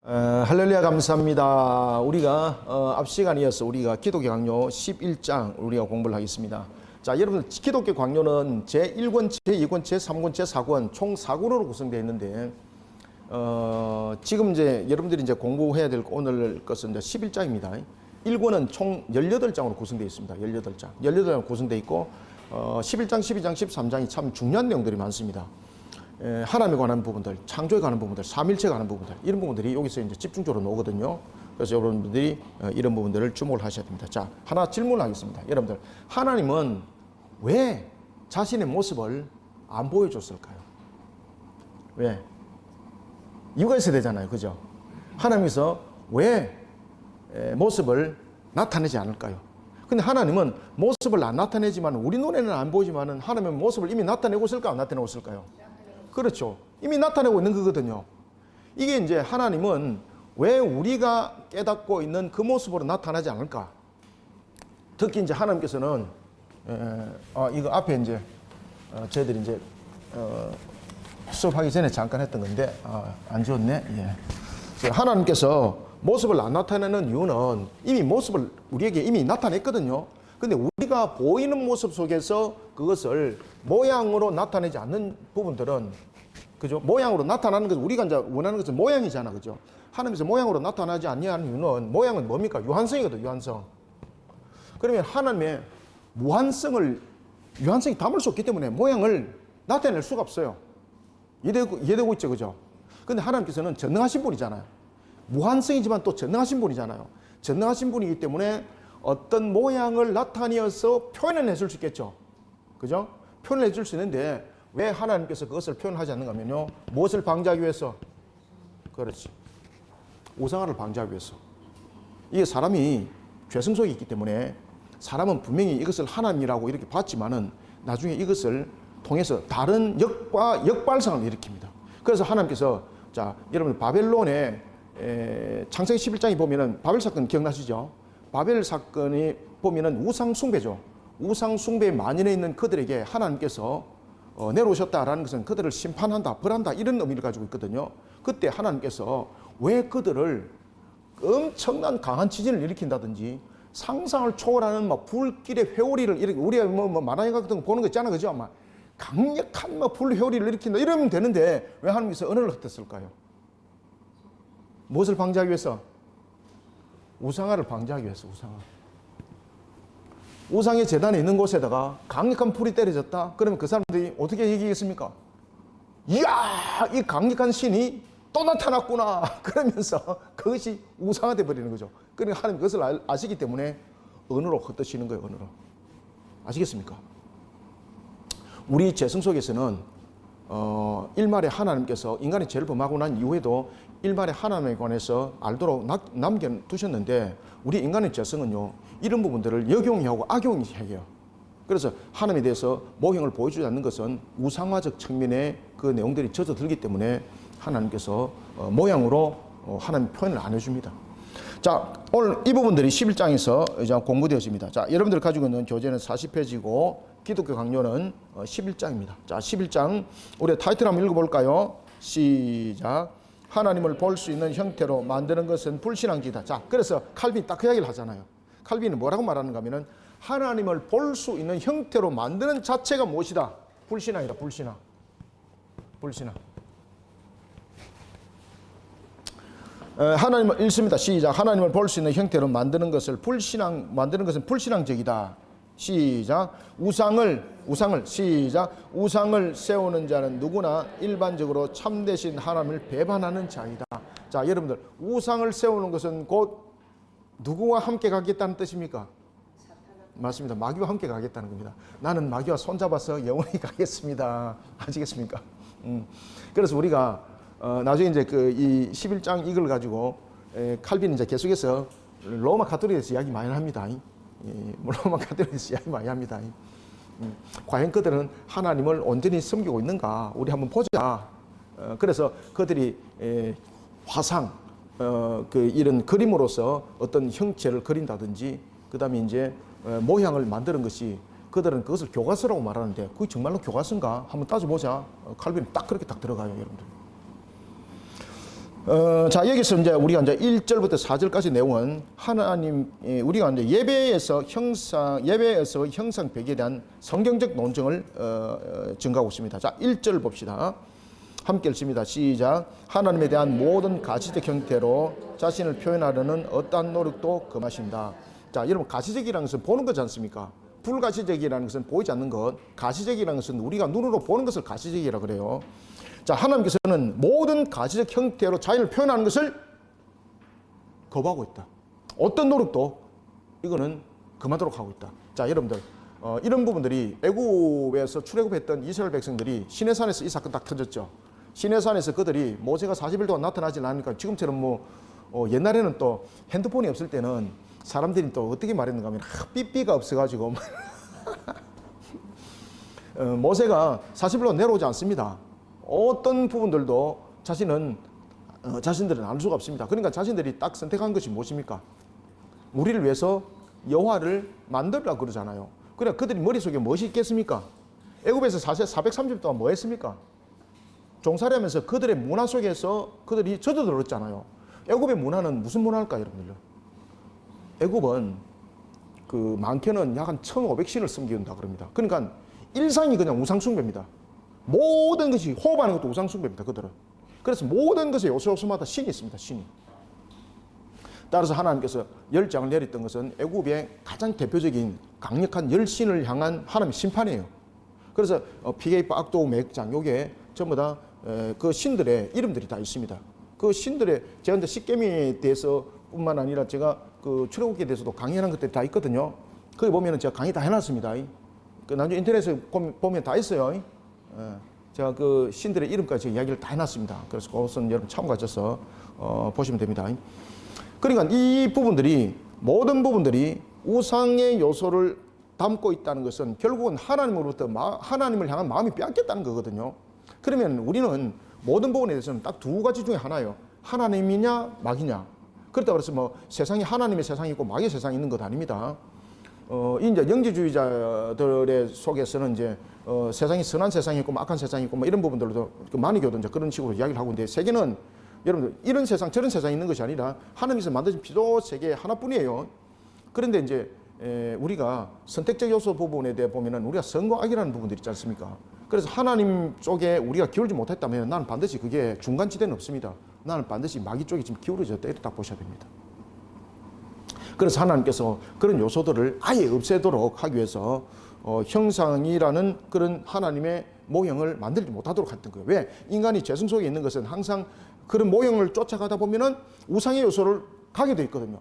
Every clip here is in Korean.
할렐루야 감사합니다. 우리가 앞 시간이어서 우리가 기독교 강요 11장 우리가 공부를 하겠습니다. 자, 여러분 기독교 강요는 제1권, 제2권, 제3권, 제4권 총 4권으로 구성되어 있는데 지금 이제 여러분들이 이제 공부해야 될 오늘 것은 이제 11장입니다. 1권은 총 18장으로 구성되어 있습니다. 18장. 18장으로 구성되어 있고 11장, 12장, 13장이 참 중요한 내용들이 많습니다. 하나님에 관한 부분들, 창조에 관한 부분들, 삼일체에 관한 부분들, 이런 부분들이 여기서 이제 집중적으로 나오거든요. 그래서 여러분들이 이런 부분들을 주목을 하셔야 됩니다. 자, 하나 질문을 하겠습니다. 여러분들, 하나님은 왜 자신의 모습을 안 보여줬을까요? 왜? 이유가 있어야 되잖아요. 그죠? 하나님께서 왜 모습을 나타내지 않을까요? 근데 하나님은 모습을 안 나타내지만 우리 눈에는 안 보이지만 하나님은 모습을 이미 나타내고 있을까 안 나타내고 있을까요? 그렇죠. 이미 나타내고 있는 거거든요. 이게 이제 하나님은 왜 우리가 깨닫고 있는 그 모습으로 나타나지 않을까? 특히 이제 하나님께서는 이거 앞에 이제 저희들이 이제 수업하기 전에 잠깐 했던 건데 안 지웠네. 예. 하나님께서 모습을 안 나타내는 이유는 이미 모습을 우리에게 이미 나타냈거든요. 근데 우리가 보이는 모습 속에서 그것을 모양으로 나타내지 않는 부분들은, 그죠? 모양으로 나타나는 것은 우리가 이제 원하는 것은 모양이잖아, 그죠? 하나님께서 모양으로 나타나지 않냐는 이유는 모양은 뭡니까? 유한성이거든, 유한성. 그러면 하나님의 유한성이 담을 수 없기 때문에 모양을 나타낼 수가 없어요. 이해되고 있죠, 그죠? 근데 하나님께서는 전능하신 분이잖아요. 무한성이지만 또 전능하신 분이잖아요. 전능하신 분이기 때문에 어떤 모양을 나타내어서 표현을 해줄 수 있겠죠. 그죠? 표현을 해줄 수 있는데 왜 하나님께서 그것을 표현하지 않는가 하면요. 무엇을 방지하기 위해서? 그렇지. 우상화를 방지하기 위해서. 이게 사람이 죄성 속에 있기 때문에 사람은 분명히 이것을 하나님이라고 이렇게 봤지만은 나중에 이것을 통해서 다른 역발상을 일으킵니다. 그래서 하나님께서 자, 여러분 바벨론의 창세기 11장에 보면은 바벨 사건 기억나시죠? 바벨 사건이 보면은 우상 숭배죠. 우상 숭배에 만연해 있는 그들에게 하나님께서 내려오셨다라는 것은 그들을 심판한다, 벌한다 이런 의미를 가지고 있거든요. 그때 하나님께서 왜 그들을 엄청난 강한 지진을 일으킨다든지 상상을 초월하는 막 불길의 회오리를 이렇게 우리가 뭐 만화영화 같은 거 보는 거 있잖아, 그죠? 막 강력한 막 불 회오리를 일으킨다 이러면 되는데 왜 하나님께서 언어를 흩었을까요? 무엇을 방지하기 위해서? 우상화를 방지하기 위해서. 우상의 제단에 있는 곳에다가 강력한 불이 때려졌다? 그러면 그 사람들이 어떻게 얘기하겠습니까? 이야, 이 강력한 신이 또 나타났구나. 그러면서 그것이 우상화돼 버리는 거죠. 그러니까 하나님 그것을 아시기 때문에 언어로 흩어지는 거예요. 언어로. 아시겠습니까? 우리 죄성 속에서는 일말에 하나님께서 인간이 죄를 범하고 난 이후에도 일말에 하나님에 관해서 알도록 남겨두셨는데 우리 인간의 죄성은요 이런 부분들을 역용하고 악용해요. 그래서 하나님에 대해서 모형을 보여주지 않는 것은 우상화적 측면의 그 내용들이 젖어들기 때문에 하나님께서 모양으로 하나님 표현을 안 해줍니다. 자, 오늘 이 부분들이 11장에서 이제 공부되어집니다. 자, 여러분들 가지고 있는 교재는 40페이지고 기독교 강요는 11장입니다. 자, 11장 우리 타이틀 한번 읽어볼까요? 시작. 하나님을 볼 수 있는 형태로 만드는 것은 불신앙이다. 자, 그래서 칼빈이 딱 그 이야기를 하잖아요. 칼빈은 뭐라고 말하는가 하면은 하나님을 볼 수 있는 형태로 만드는 자체가 무엇이다? 불신앙이다. 불신앙. 하나님을 읽습니다. 시작. 하나님을 볼 수 있는 형태로 만드는 것은 불신앙적이다. 시작. 우상을 시작. 우상을 세우는 자는 누구나 일반적으로 참되신 하나님을 배반하는 자이다. 자, 여러분들 우상을 세우는 것은 곧 누구와 함께 가겠다는 뜻입니까? 맞습니다. 마귀와 함께 가겠다는 겁니다. 나는 마귀와 손잡아서 영원히 가겠습니다. 아시겠습니까? 그래서 우리가 나중에 이제 이 11장 이걸 가지고 칼빈이 이제 계속해서 로마 가톨릭에서 이야기 많이 합니다. 로마 가톨릭에서 이야기 많이 합니다. 과연 그들은 하나님을 온전히 섬기고 있는가? 우리 한번 보자. 그래서 그들이 화상, 이런 그림으로서 어떤 형체를 그린다든지, 그 다음에 이제 모양을 만드는 것이 그들은 그것을 교과서라고 말하는데 그게 정말로 교과서인가? 한번 따져보자. 칼빈이 딱 그렇게 딱 들어가요, 여러분들. 자, 여기서 이제 우리가 이제 1절부터 4절까지 내용은 하나님, 우리가 이제 예배에서 형상 배경에 대한 성경적 논증을 증가하고 있습니다. 자, 1절 봅시다. 함께 읽습니다. 시작. 하나님에 대한 모든 가시적 형태로 자신을 표현하려는 어떠한 노력도 금하신다. 자, 여러분, 가시적이라는 것은 보는 거지 않습니까? 불가시적이라는 것은 보이지 않는 것, 가시적이라는 것은 우리가 눈으로 보는 것을 가시적이라고 그래요. 자, 하나님께서는 모든 가시적 형태로 자신을 표현하는 것을 거부하고 있다. 어떤 노력도 이거는 금하도록 하고 있다. 자, 여러분들, 이런 부분들이 애굽에서 출애굽했던 이스라엘 백성들이 시내산에서 이 사건 딱 터졌죠. 시내산에서 그들이 모세가 40일 동안 나타나지 않으니까 지금처럼 옛날에는 또 핸드폰이 없을 때는 사람들이 또 어떻게 말했는가 하면 삐삐가 없어가지고 모세가 40일 동안 내려오지 않습니다. 어떤 부분들도 자신들은 알 수가 없습니다. 그러니까 자신들이 딱 선택한 것이 무엇입니까? 우리를 위해서 여호와를 만들라 그러잖아요. 그래 그들이 머릿속에 무엇이 있겠습니까? 애굽에서 430년 동안 뭐 했습니까? 종살이하면서 그들의 문화 속에서 그들이 젖어들었잖아요. 애굽의 문화는 무슨 문화일까요, 여러분들? 애굽은 많게는 약 한 1500신을 섬긴다 그럽니다. 그러니까 일상이 그냥 우상숭배입니다. 모든 것이 호흡하는 것도 우상숭배입니다. 그들은. 그래서 모든 것의 요소요소마다 신이 있습니다. 신이. 따라서 하나님께서 10장을 내렸던 것은 애굽의 가장 대표적인 강력한 10신을 향한 하나님의 심판이에요. 그래서 피게이파, 악도, 맥장 요게 전부 다 그 신들의 이름들이 다 있습니다. 그 신들의 제가 이제 십계명에 대해서 뿐만 아니라 제가 그 출애굽기에 대해서도 강의하는 것들이 다 있거든요. 거기 보면은 제가 강의 다 해놨습니다. 나중에 인터넷에 보면 다 있어요. 제가 그 신들의 이름까지 이야기를 다 해놨습니다. 그래서 그것은 여러분 참고하셔서 보시면 됩니다. 그러니까 이 부분들이 모든 부분들이 우상의 요소를 담고 있다는 것은 결국은 하나님으로부터 하나님을 향한 마음이 빼앗겼다는 거거든요. 그러면 우리는 모든 부분에 대해서는 딱 두 가지 중에 하나예요. 하나님이냐 마귀냐. 그렇다고 해서 세상에 하나님의 세상이 있고 마귀의 세상이 있는 것 아닙니다. 이제 영지주의자들의 속에서는 이제 세상이 선한 세상이 있고 악한 세상이 있고 이런 부분들도 만이교도 이제 그런 식으로 이야기를 하고 있는데 세계는 여러분들 이런 세상 저런 세상이 있는 것이 아니라 하나님께서 만드신 피조 세계 하나뿐이에요. 그런데 이제 우리가 선택적 요소 부분에 대해 보면은 우리가 선과 악이라는 부분들이 있지 않습니까? 그래서 하나님 쪽에 우리가 기울지 못했다면 나는 반드시 그게 중간지대는 없습니다. 나는 반드시 마귀 쪽에 지금 기울어졌다 이렇게 딱 보셔야 됩니다. 그래서 하나님께서 그런 요소들을 아예 없애도록 하기 위해서 형상이라는 그런 하나님의 모형을 만들지 못하도록 했던 거예요. 왜? 인간이 죄성 속에 있는 것은 항상 그런 모형을 쫓아가다 보면은 우상의 요소를 가게 돼 있거든요.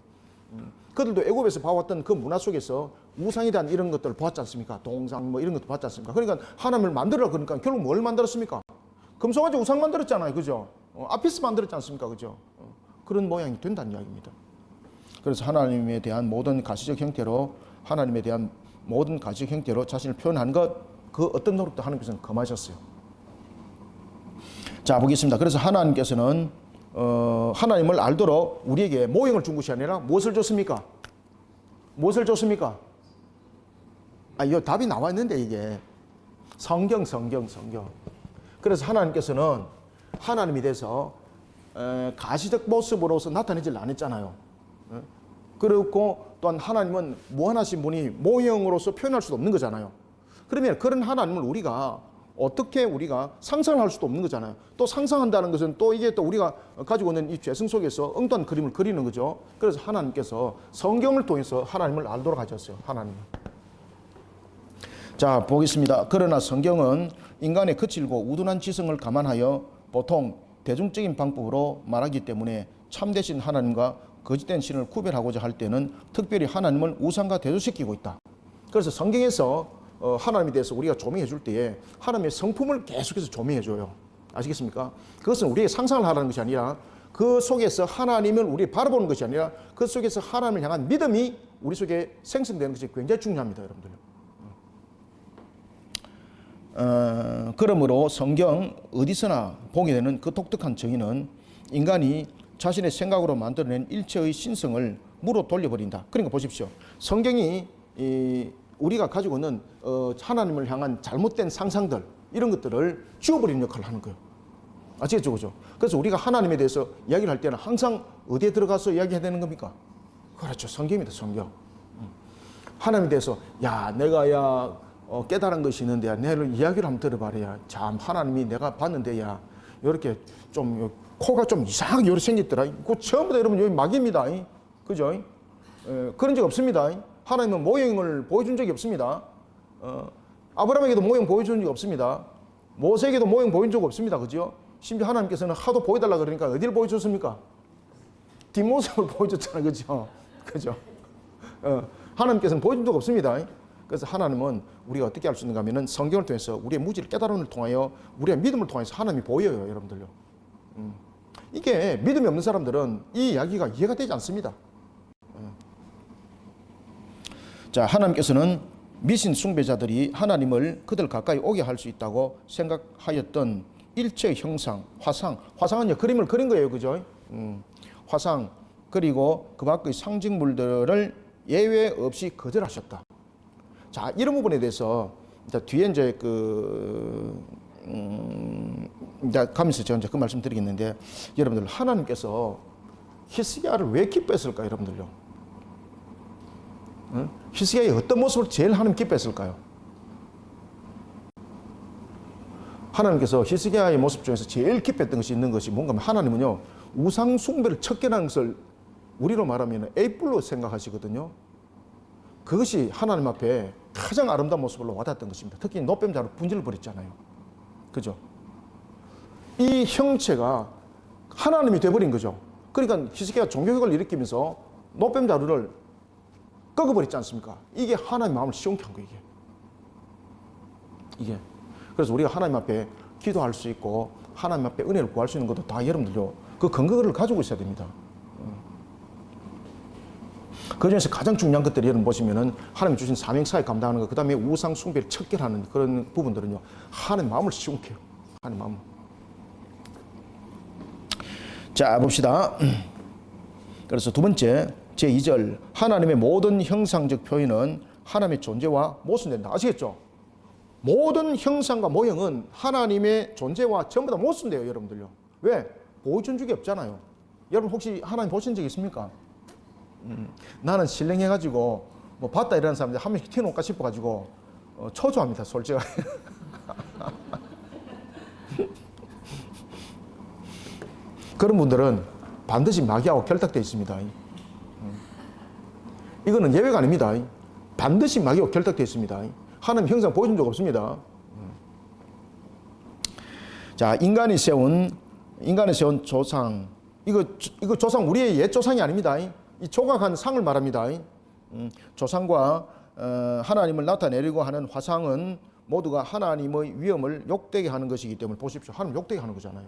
그들도 애굽에서 봐왔던 그 문화 속에서 우상에 대한 이런 것들을 보았지 않습니까? 동상 이런 것도 봤지 않습니까? 그러니까 하나님을 만들어 그러니까 결국 뭘 만들었습니까? 금속 가지고 우상 만들었잖아요. 그죠? 아피스 만들었지 않습니까? 그죠? 그런 모양이 된다는 이야기입니다. 그래서 하나님에 대한 모든 가시적 형태로 자신을 표현하는 것, 그 어떤 노력도 하나님께서는 금하셨어요. 자, 보겠습니다. 그래서 하나님께서는 하나님을 알도록 우리에게 모형을 준 것이 아니라 무엇을 줬습니까? 무엇을 줬습니까? 이 답이 나와 있는데 이게 성경. 그래서 하나님께서는 하나님이 돼서 가시적 모습으로서 나타내질 않았잖아요. 그리고 또한 하나님은 무한하신 분이 모형으로서 표현할 수도 없는 거잖아요. 그러면 그런 하나님을 우리가 어떻게 우리가 상상할 수도 없는 거잖아요. 또 상상한다는 것은 또 이게 또 우리가 가지고 있는 이 죄성 속에서 엉뚱한 그림을 그리는 거죠. 그래서 하나님께서 성경을 통해서 하나님을 알도록 하셨어요. 하나님을. 자, 보겠습니다. 그러나 성경은 인간의 거칠고 우둔한 지성을 감안하여 보통 대중적인 방법으로 말하기 때문에 참되신 하나님과 거짓된 신을 구별하고자 할 때는 특별히 하나님을 우상과 대조시키고 있다. 그래서 성경에서 하나님에 대해서 우리가 조명해 줄 때에 하나님의 성품을 계속해서 조명해 줘요. 아시겠습니까? 그것은 우리의 상상을 하라는 것이 아니라 그 속에서 하나님을 우리 바라보는 것이 아니라 그 속에서 하나님을 향한 믿음이 우리 속에 생성되는 것이 굉장히 중요합니다, 여러분들. 그러므로 성경 어디서나 보게 되는 그 독특한 정의는 인간이 자신의 생각으로 만들어낸 일체의 신성을 무로 돌려버린다. 그러니까 보십시오. 성경이 우리가 가지고 있는 하나님을 향한 잘못된 상상들 이런 것들을 지워버리는 역할을 하는 거예요. 아시겠죠? 그죠? 그래서 우리가 하나님에 대해서 이야기를 할 때는 항상 어디에 들어가서 이야기해야 되는 겁니까? 그렇죠. 성경입니다. 성경. 하나님에 대해서 야 내가 깨달은 것이 있는데 야 내를 이야기를 한번 들어봐라. 참 하나님이 내가 봤는데 야 이렇게 좀 코가 좀 이상하게 요렇게 생겼더라. 그 처음부터 여러분 여기 막입니다. 그죠? 그런 적 없습니다. 하나님은 모형을 보여준 적이 없습니다. 아브라함에게도 모형 보여준 적이 없습니다. 모세에게도 모형 보여준 적 없습니다. 그죠? 심지어 하나님께서는 하도 보여달라 그러니까 어디를 보여줬습니까? 뒷모습을 보여줬잖아요. 그죠? 그죠? 하나님께서는 보여준 적 없습니다. 그래서 하나님은 우리가 어떻게 할 수 있는가 하면은 성경을 통해서 우리의 무지를 깨달음을 통하여 우리의 믿음을 통해서 하나님이 보여요. 여러분들요. 이게 믿음이 없는 사람들은 이 이야기가 이해가 되지 않습니다. 자, 하나님께서는 미신 숭배자들이 하나님을 그들 가까이 오게 할 수 있다고 생각하였던 일체의 형상, 화상은 그림을 그린 거예요. 그죠? 화상, 그리고 그 밖의 상징물들을 예외 없이 거절하셨다. 자, 이런 부분에 대해서 뒤에 이제 이제 가면서 제가 이제 그 말씀 드리겠는데, 여러분들 하나님께서 히스기야를 왜 기뻐했을까요, 여러분들요? 히스기야의 어떤 모습을 제일 하나님 기뻐했을까요? 하나님께서 히스기야의 모습 중에서 제일 기뻐했던 것이 있는 것이 뭔가 하면 하나님은요 우상 숭배를 척결하는 것을 우리로 말하면 A뿔로 생각하시거든요. 그것이 하나님 앞에 가장 아름다운 모습으로 와닿았던 것입니다. 특히 노뱀자로 분질을 벌였잖아요. 그죠? 이 형체가 하나님이 돼버린 거죠. 그러니까 히스기야가 종교혁을 일으키면서 노뱀자루를 꺾어버렸지 않습니까? 이게 하나님 마음을 시원케 한 거예요. 이게. 그래서 우리가 하나님 앞에 기도할 수 있고 하나님 앞에 은혜를 구할 수 있는 것도 다 여러분들요 그 근거를 가지고 있어야 됩니다. 그 중에서 가장 중요한 것들이 여러분 보시면은 하나님 주신 사명사에 감당하는 것, 그 다음에 우상 숭배를 척결하는 그런 부분들은요 하나님 마음을 시원케요. 하나님 마음. 자, 봅시다. 그래서 두 번째 제2절 하나님의 모든 형상적 표현은 하나님의 존재와 모순된다. 아시겠죠? 모든 형상과 모형은 하나님의 존재와 전부 다 모순돼요. 여러분들요. 왜? 보여준 적이 없잖아요. 여러분 혹시 하나님 보신 적 있습니까? 나는 신령해가지고 뭐 봤다 이러는 사람들 한 명씩 튀어놓을까 싶어가지고 초조합니다. 솔직하게. 그런 분들은 반드시 마귀하고 결탁되어 있습니다. 이거는 예외가 아닙니다. 반드시 마귀하고 결탁되어 있습니다. 하나님 형상 보여준 적 없습니다. 자, 인간이 세운 조상, 이거 조상 우리의 옛 조상이 아닙니다. 이 조각한 상을 말합니다. 조상과 하나님을 나타내려고 하는 화상은 모두가 하나님의 위엄을 욕되게 하는 것이기 때문에 보십시오. 하나님 욕되게 하는 거잖아요.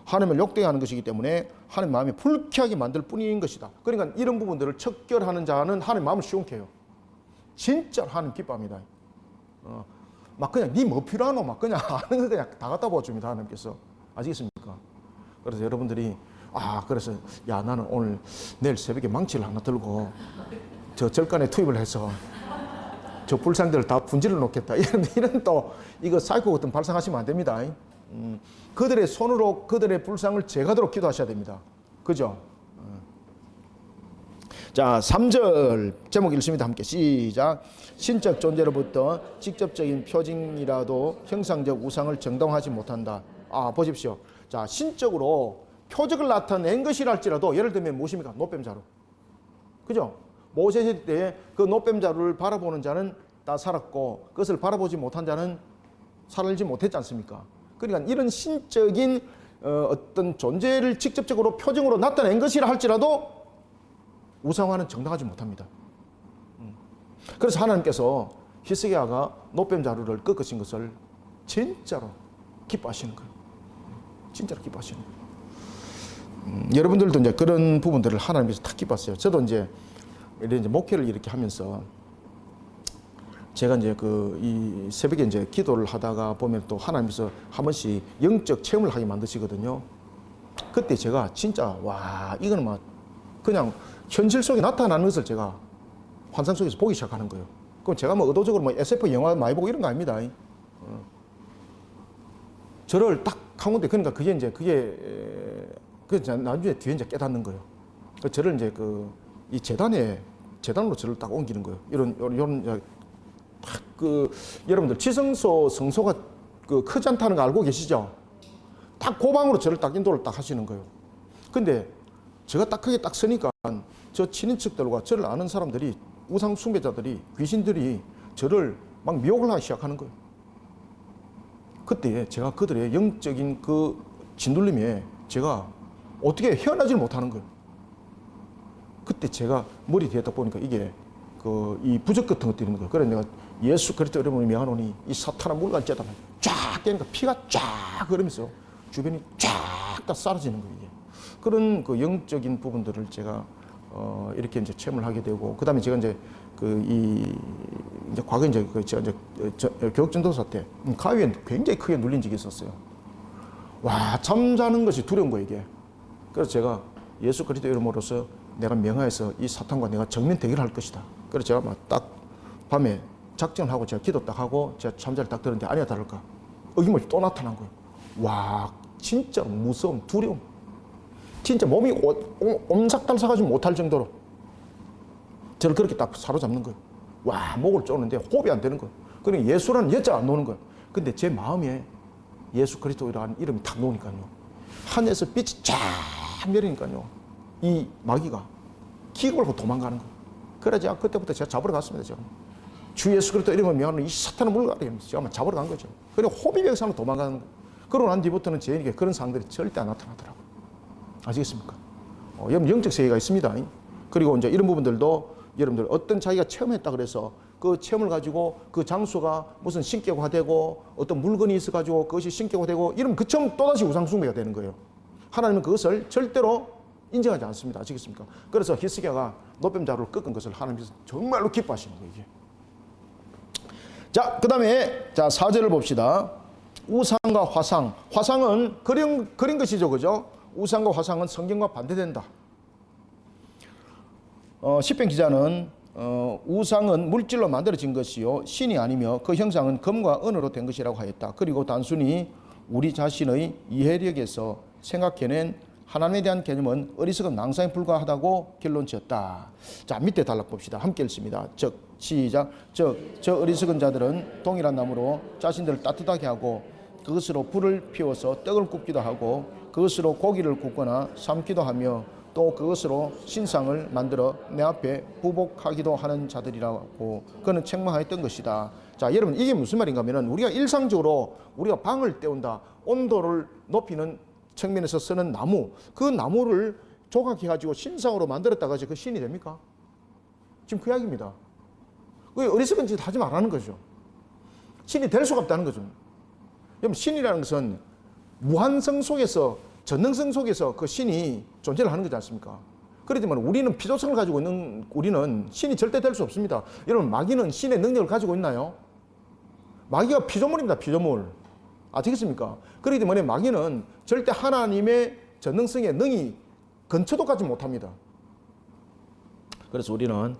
하나님을 욕되게 하는 것이기 때문에 하나님 마음이 불쾌하게 만들 뿐인 것이다. 그러니까 이런 부분들을 척결하는 자는 하나님 마음을 시원케 해요. 진짜 하나님 기뻐합니다. 막 그냥 니 뭐 필요하노 막 그냥 아는 거 그냥 다 갖다 부어줍니다. 하나님께서. 아시겠습니까? 그래서 여러분들이 그래서 야 나는 오늘 내일 새벽에 망치를 하나 들고 저 절간에 투입을 해서 저 불상들을 다 분질러 놓겠다. 이런 또 이거 사이코 같은 발상하시면 안 됩니다. 그들의 손으로 그들의 불상을 제거하도록 기도하셔야 됩니다. 그죠? 자, 3절 제목 읽습니다. 함께 시작. 신적 존재로부터 직접적인 표징이라도 형상적 우상을 정당화하지 못한다. 보십시오. 자, 신적으로 표적을 나타낸 것이랄지라도 예를 들면 무엇입니까? 노뱀자루. 그죠? 모세 때에 그 노뱀자루를 바라보는 자는 다 살았고 그것을 바라보지 못한 자는 살지 못했지 않습니까? 그러니까 이런 신적인 어떤 존재를 직접적으로 표징으로 나타낸 것이라 할지라도 우상화는 정당하지 못합니다. 그래서 하나님께서 히스기야가 노뱀자루를 꺾으신 것을 진짜로 기뻐하시는 거예요. 진짜로 기뻐하시는 거예요. 여러분들도 이제 그런 부분들을 하나님께서 다 기뻐하세요. 저도 이제 목회를 이렇게 하면서 제가 이제 이 새벽에 이제 기도를 하다가 보면 또 하나님께서 한 번씩 영적 체험을 하게 만드시거든요. 그때 제가 진짜 이거는 막 그냥 현실 속에 나타나는 것을 제가 환상 속에서 보기 시작하는 거예요. 그럼 제가 뭐 의도적으로 SF 영화 많이 보고 이런 거 아닙니다. 저를 딱 한군데 그러니까 그 나중에 뒤에 이제 깨닫는 거예요. 그 저를 이제 이 재단으로 저를 딱 옮기는 거예요. 이런 여러분들 지성소 성소가 크지 않다는 거 알고 계시죠? 딱 그 방으로 저를 딱 인도를 딱 하시는 거예요. 근데 제가 딱 크게 딱 서니까 저 친인척들과 저를 아는 사람들이 우상 숭배자들이 귀신들이 저를 막 미혹을 하기 시작하는 거예요. 그때 제가 그들의 영적인 그 짓눌림에 제가 어떻게 헤어나질 못하는 거예요. 그때 제가 머리 뒤에 딱 보니까 이게 이 부적 같은 것들이 있는 거예요. 그래서 내가 예수 그리스도 이름으로 명하노니 이 사탄아 물간 째다 쫙 깨니까 피가 쫙 흐르면서 주변이 쫙 다 사라지는 거예요. 이게. 그런 그 영적인 부분들을 제가 이렇게 이제 체험을 하게 되고, 그 다음에 제가 이제 이제 과거에 제가 교육전도사 때 가위에 굉장히 크게 눌린 적이 있었어요. 와, 잠자는 것이 두려운 거예요, 이게. 그래서 제가 예수 그리스도 이름으로서 내가 명하여서 이 사탄과 내가 정면 대결할 것이다. 그래서 제가 막 딱 밤에 작정을 하고 제가 기도 딱 하고 제가 잠자리 딱 들었는데 아니야 다를까 어김없이 또 나타난 거예요. 와, 진짜 무서움, 두려움. 진짜 몸이 옴삭달삭하지 못할 정도로 저를 그렇게 딱 사로잡는 거예요. 와, 목을 쪼는데 호흡이 안 되는 거예요. 그러니까 예수라는 여자가 안 나오는 거예요. 근데 제 마음에 예수 그리스도라는 이름이 탁 나오니까요. 하늘에서 빛이 쫙 내리니까요. 이 마귀가 기겁을 하고 도망가는 거예요. 그래서 그때부터 제가 잡으러 갔습니다. 제가. 주 예수 그리스도 이름을 명하는 이 사탄을 물가리면서 제가 잡으러 간 거죠. 그리고 호비백산으로 도망가는 거예요. 그러고 난 뒤부터는 저에게 그런 상들이 절대 안 나타나더라고요. 아시겠습니까? 여러분 영적 세계가 있습니다. 그리고 이제 이런 부분들도 여러분들 어떤 자기가 체험했다 그래서 그 체험을 가지고 그 장소가 무슨 신격화되고 어떤 물건이 있어가지고 그것이 신격화되고 이러면 그 처음 또다시 우상숭배가 되는 거예요. 하나님은 그것을 절대로 인정하지 않습니다. 아시겠습니까? 그래서 히스기야가 노뱀자루를 꺾은 것을 하나님께서 정말로 기뻐하시는 거예요. 이게. 자, 그 다음에 4절을 봅시다. 우상과 화상. 화상은 그린 것이죠. 그죠? 우상과 화상은 성경과 반대된다. 시편 기자는 우상은 물질로 만들어진 것이요 신이 아니며 그 형상은 금과 은으로 된 것이라고 하였다. 그리고 단순히 우리 자신의 이해력에서 생각해낸 하나님에 대한 개념은 어리석은 낭상에 불과하다고 결론 지었다. 자, 밑에 단락 봅시다. 함께 읽습니다. 시작. 저 어리석은 자들은 동일한 나무로 자신들을 따뜻하게 하고 그것으로 불을 피워서 떡을 굽기도 하고 그것으로 고기를 굽거나 삶기도 하며 또 그것으로 신상을 만들어 내 앞에 부복하기도 하는 자들이라고 그는 책망하였던 것이다. 자, 여러분 이게 무슨 말인가 하면은 우리가 일상적으로 우리가 방을 때운다, 온도를 높이는 측면에서 쓰는 나무, 그 나무를 조각해 가지고 신상으로 만들었다가 그 신이 됩니까? 지금 그 이야기입니다. 어리석은 짓 하지 말라는 거죠. 신이 될 수가 없다는 거죠. 여러분 신이라는 것은 무한성 속에서 전능성 속에서 그 신이 존재를 하는 거지 않습니까? 그렇지만 우리는 피조성을 가지고 있는 우리는 신이 절대 될 수 없습니다. 여러분 마귀는 신의 능력을 가지고 있나요? 마귀가 피조물입니다. 피조물. 아시겠습니까? 그렇기 때문에 마귀는 절대 하나님의 전능성에 능히 근처도 가지 못합니다. 그래서 우리는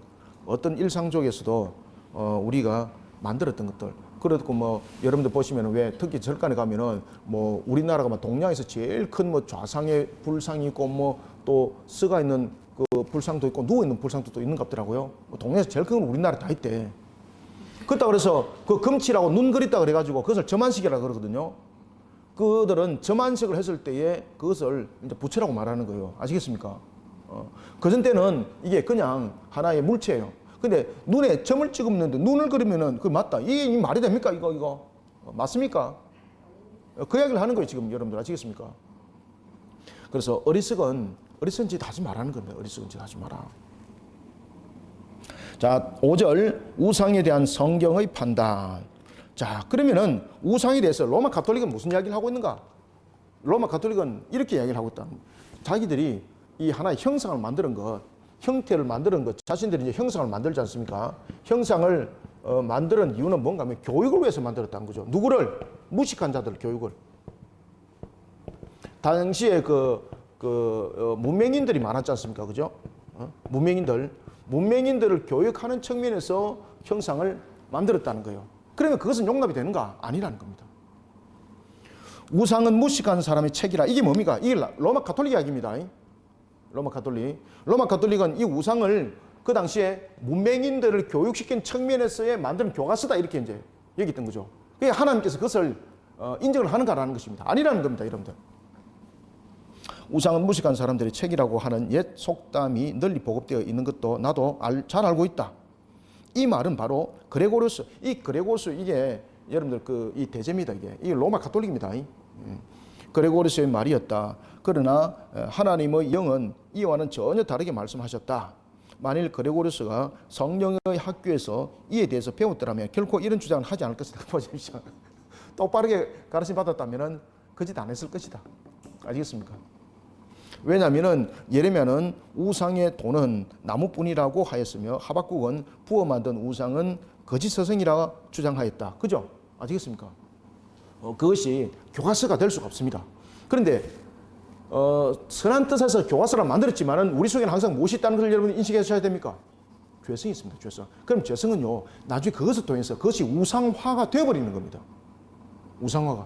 어떤 일상 속에서도 우리가 만들었던 것들, 그렇고 여러분들 보시면 왜 특히 절간에 가면은 우리나라가 동양에서 제일 큰 좌상의 불상이 있고 또 쓰가 있는 그 불상도 있고 누워 있는 불상도 또 있는 것 같더라고요. 동양에서 제일 큰 건 우리나라에 다 있대. 그렇다 그래서 그 금치라고 눈 그렸다 그래가지고 그것을 점안식이라고 그러거든요. 그들은 점안식을 했을 때에 그것을 이제 부처라고 말하는 거예요. 아시겠습니까? 그전 때는 이게 그냥 하나의 물체예요. 근데 눈에 점을 찍으면 눈을 그리면은 그 맞다. 이게 말이 됩니까? 이거 맞습니까? 그 이야기를 하는 거예요. 지금 여러분들 아시겠습니까? 그래서 어리석은 짓 하지 말라는 겁니다. 어리석은 짓 하지 마라. 자, 5절 우상에 대한 성경의 판단. 자, 그러면은 우상에 대해서 로마 가톨릭은 무슨 이야기를 하고 있는가? 로마 가톨릭은 이렇게 이야기를 하고 있다. 자기들이 이 하나의 형상을 만드는 것, 형태를 만드는 것, 자신들이 이제 형상을 만들지 않습니까? 형상을 만드는 이유는 뭔가 하면 교육을 위해서 만들었다는 거죠. 누구를? 무식한 자들 교육을. 당시에 문명인들이 많았지 않습니까? 그죠? 문명인들을 교육하는 측면에서 형상을 만들었다는 거예요. 그러면 그것은 용납이 되는가? 아니라는 겁니다. 우상은 무식한 사람의 책이라. 이게 뭡니까? 이게 로마 가톨릭 이야기입니다. 로마 가톨릭. 로마 가톨릭은 이 우상을 그 당시에 문맹인들을 교육시킨 측면에서의 만든 교과서다 이렇게 이제 얘기했던 거죠. 그게 하나님께서 그것을 인정을 하는가라는 것입니다. 아니라는 겁니다, 여러분들. 우상은 무식한 사람들의 책이라고 하는 옛 속담이 널리 보급되어 있는 것도 나도 잘 알고 있다. 이 말은 바로 그레고리우스. 이 그레고리우스 이게 여러분들 이 대제입니다. 이게 로마 가톨릭입니다. 그레고리우스의 말이었다. 그러나 하나님의 영은 이와는 전혀 다르게 말씀하셨다. 만일 그레고리우스가 성령의 학교에서 이에 대해서 배웠더라면 결코 이런 주장을 하지 않을 것이다. 보십시오. 똑바르게 가르침 받았다면 그 짓 안 했을 것이다. 아시겠습니까? 왜냐하면 예레미야는 우상의 돈은 나무뿐이라고 하였으며 하박국은 부어 만든 우상은 거짓 스승이라 주장하였다. 그죠? 아시겠습니까? 그것이 교과서가 될 수가 없습니다. 그런데 선한 뜻에서 교과서를 만들었지만은 우리 속에는 항상 무엇이 있다는 걸 여러분 인식하셔야 됩니까? 죄성이 있습니다. 죄성. 그럼 죄성은요, 나중에 그것을 통해서 그것이 우상화가 되어버리는 겁니다. 우상화가.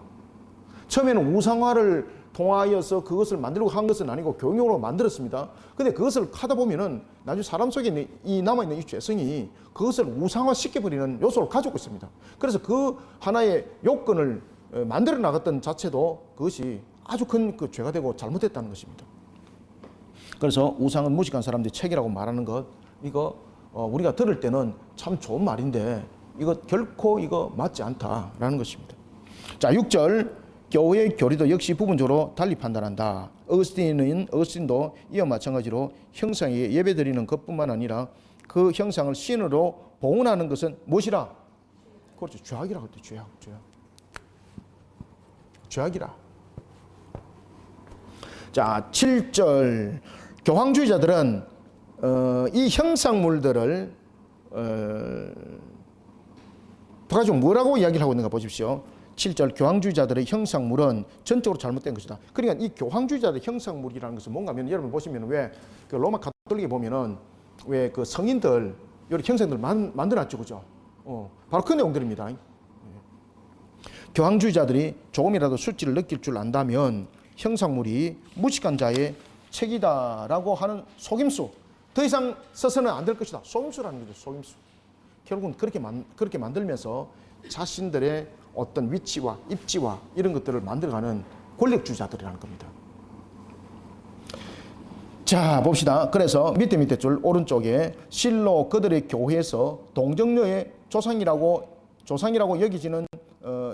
처음에는 우상화를 통하여서 그것을 만들려고 한 것은 아니고 교육용으로 만들었습니다. 근데 그것을 하다 보면은 나중에 사람 속에 있는 이 남아있는 이 죄성이 그것을 우상화 시켜버리는 요소를 가지고 있습니다. 그래서 그 하나의 요건을 만들어 나갔던 자체도 그것이 아주 큰 그 죄가 되고 잘못됐다는 것입니다. 그래서 우상은 무식한 사람들의 책이라고 말하는 것, 이거 우리가 들을 때는 참 좋은 말인데 이거 결코 이거 맞지 않다라는 것입니다. 자, 6절. 교회의 교리도 역시 부분적으로 달리 판단한다. 어거스틴도 이와 마찬가지로 형상에 예배드리는 것뿐만 아니라 그 형상을 신으로 봉헌하는 것은 무엇이라? 그렇죠. 죄악이라고 했대. 죄악이라. 자, 7절. 교황주의자들은 이 형상물들을 가지고 뭐라고 이야기를 하고 있는가 보십시오. 7절. 교황주의자들의 형상물은 전적으로 잘못된 것이다. 그러니까 이 교황주의자들의 형상물이라는 것은 뭔가 하면 여러분 보시면 왜 그 로마 가톨릭에 보면은 왜 그 성인들 이렇게 형상들 만들어놨죠, 그죠? 바로 그 내용들입니다. 교황주의자들이 조금이라도 수치를 느낄 줄 안다면 형상물이 무식한 자의 책이다라고 하는 속임수, 더 이상 써서는 안 될 것이다. 속임수라는 거죠, 속임수. 결국은 그렇게 만들면서 자신들의 어떤 위치와 입지와 이런 것들을 만들어가는 권력주의자들이라는 겁니다. 자, 봅시다. 그래서 밑에 줄 오른쪽에 실로 그들의 교회에서 동정녀의 조상이라고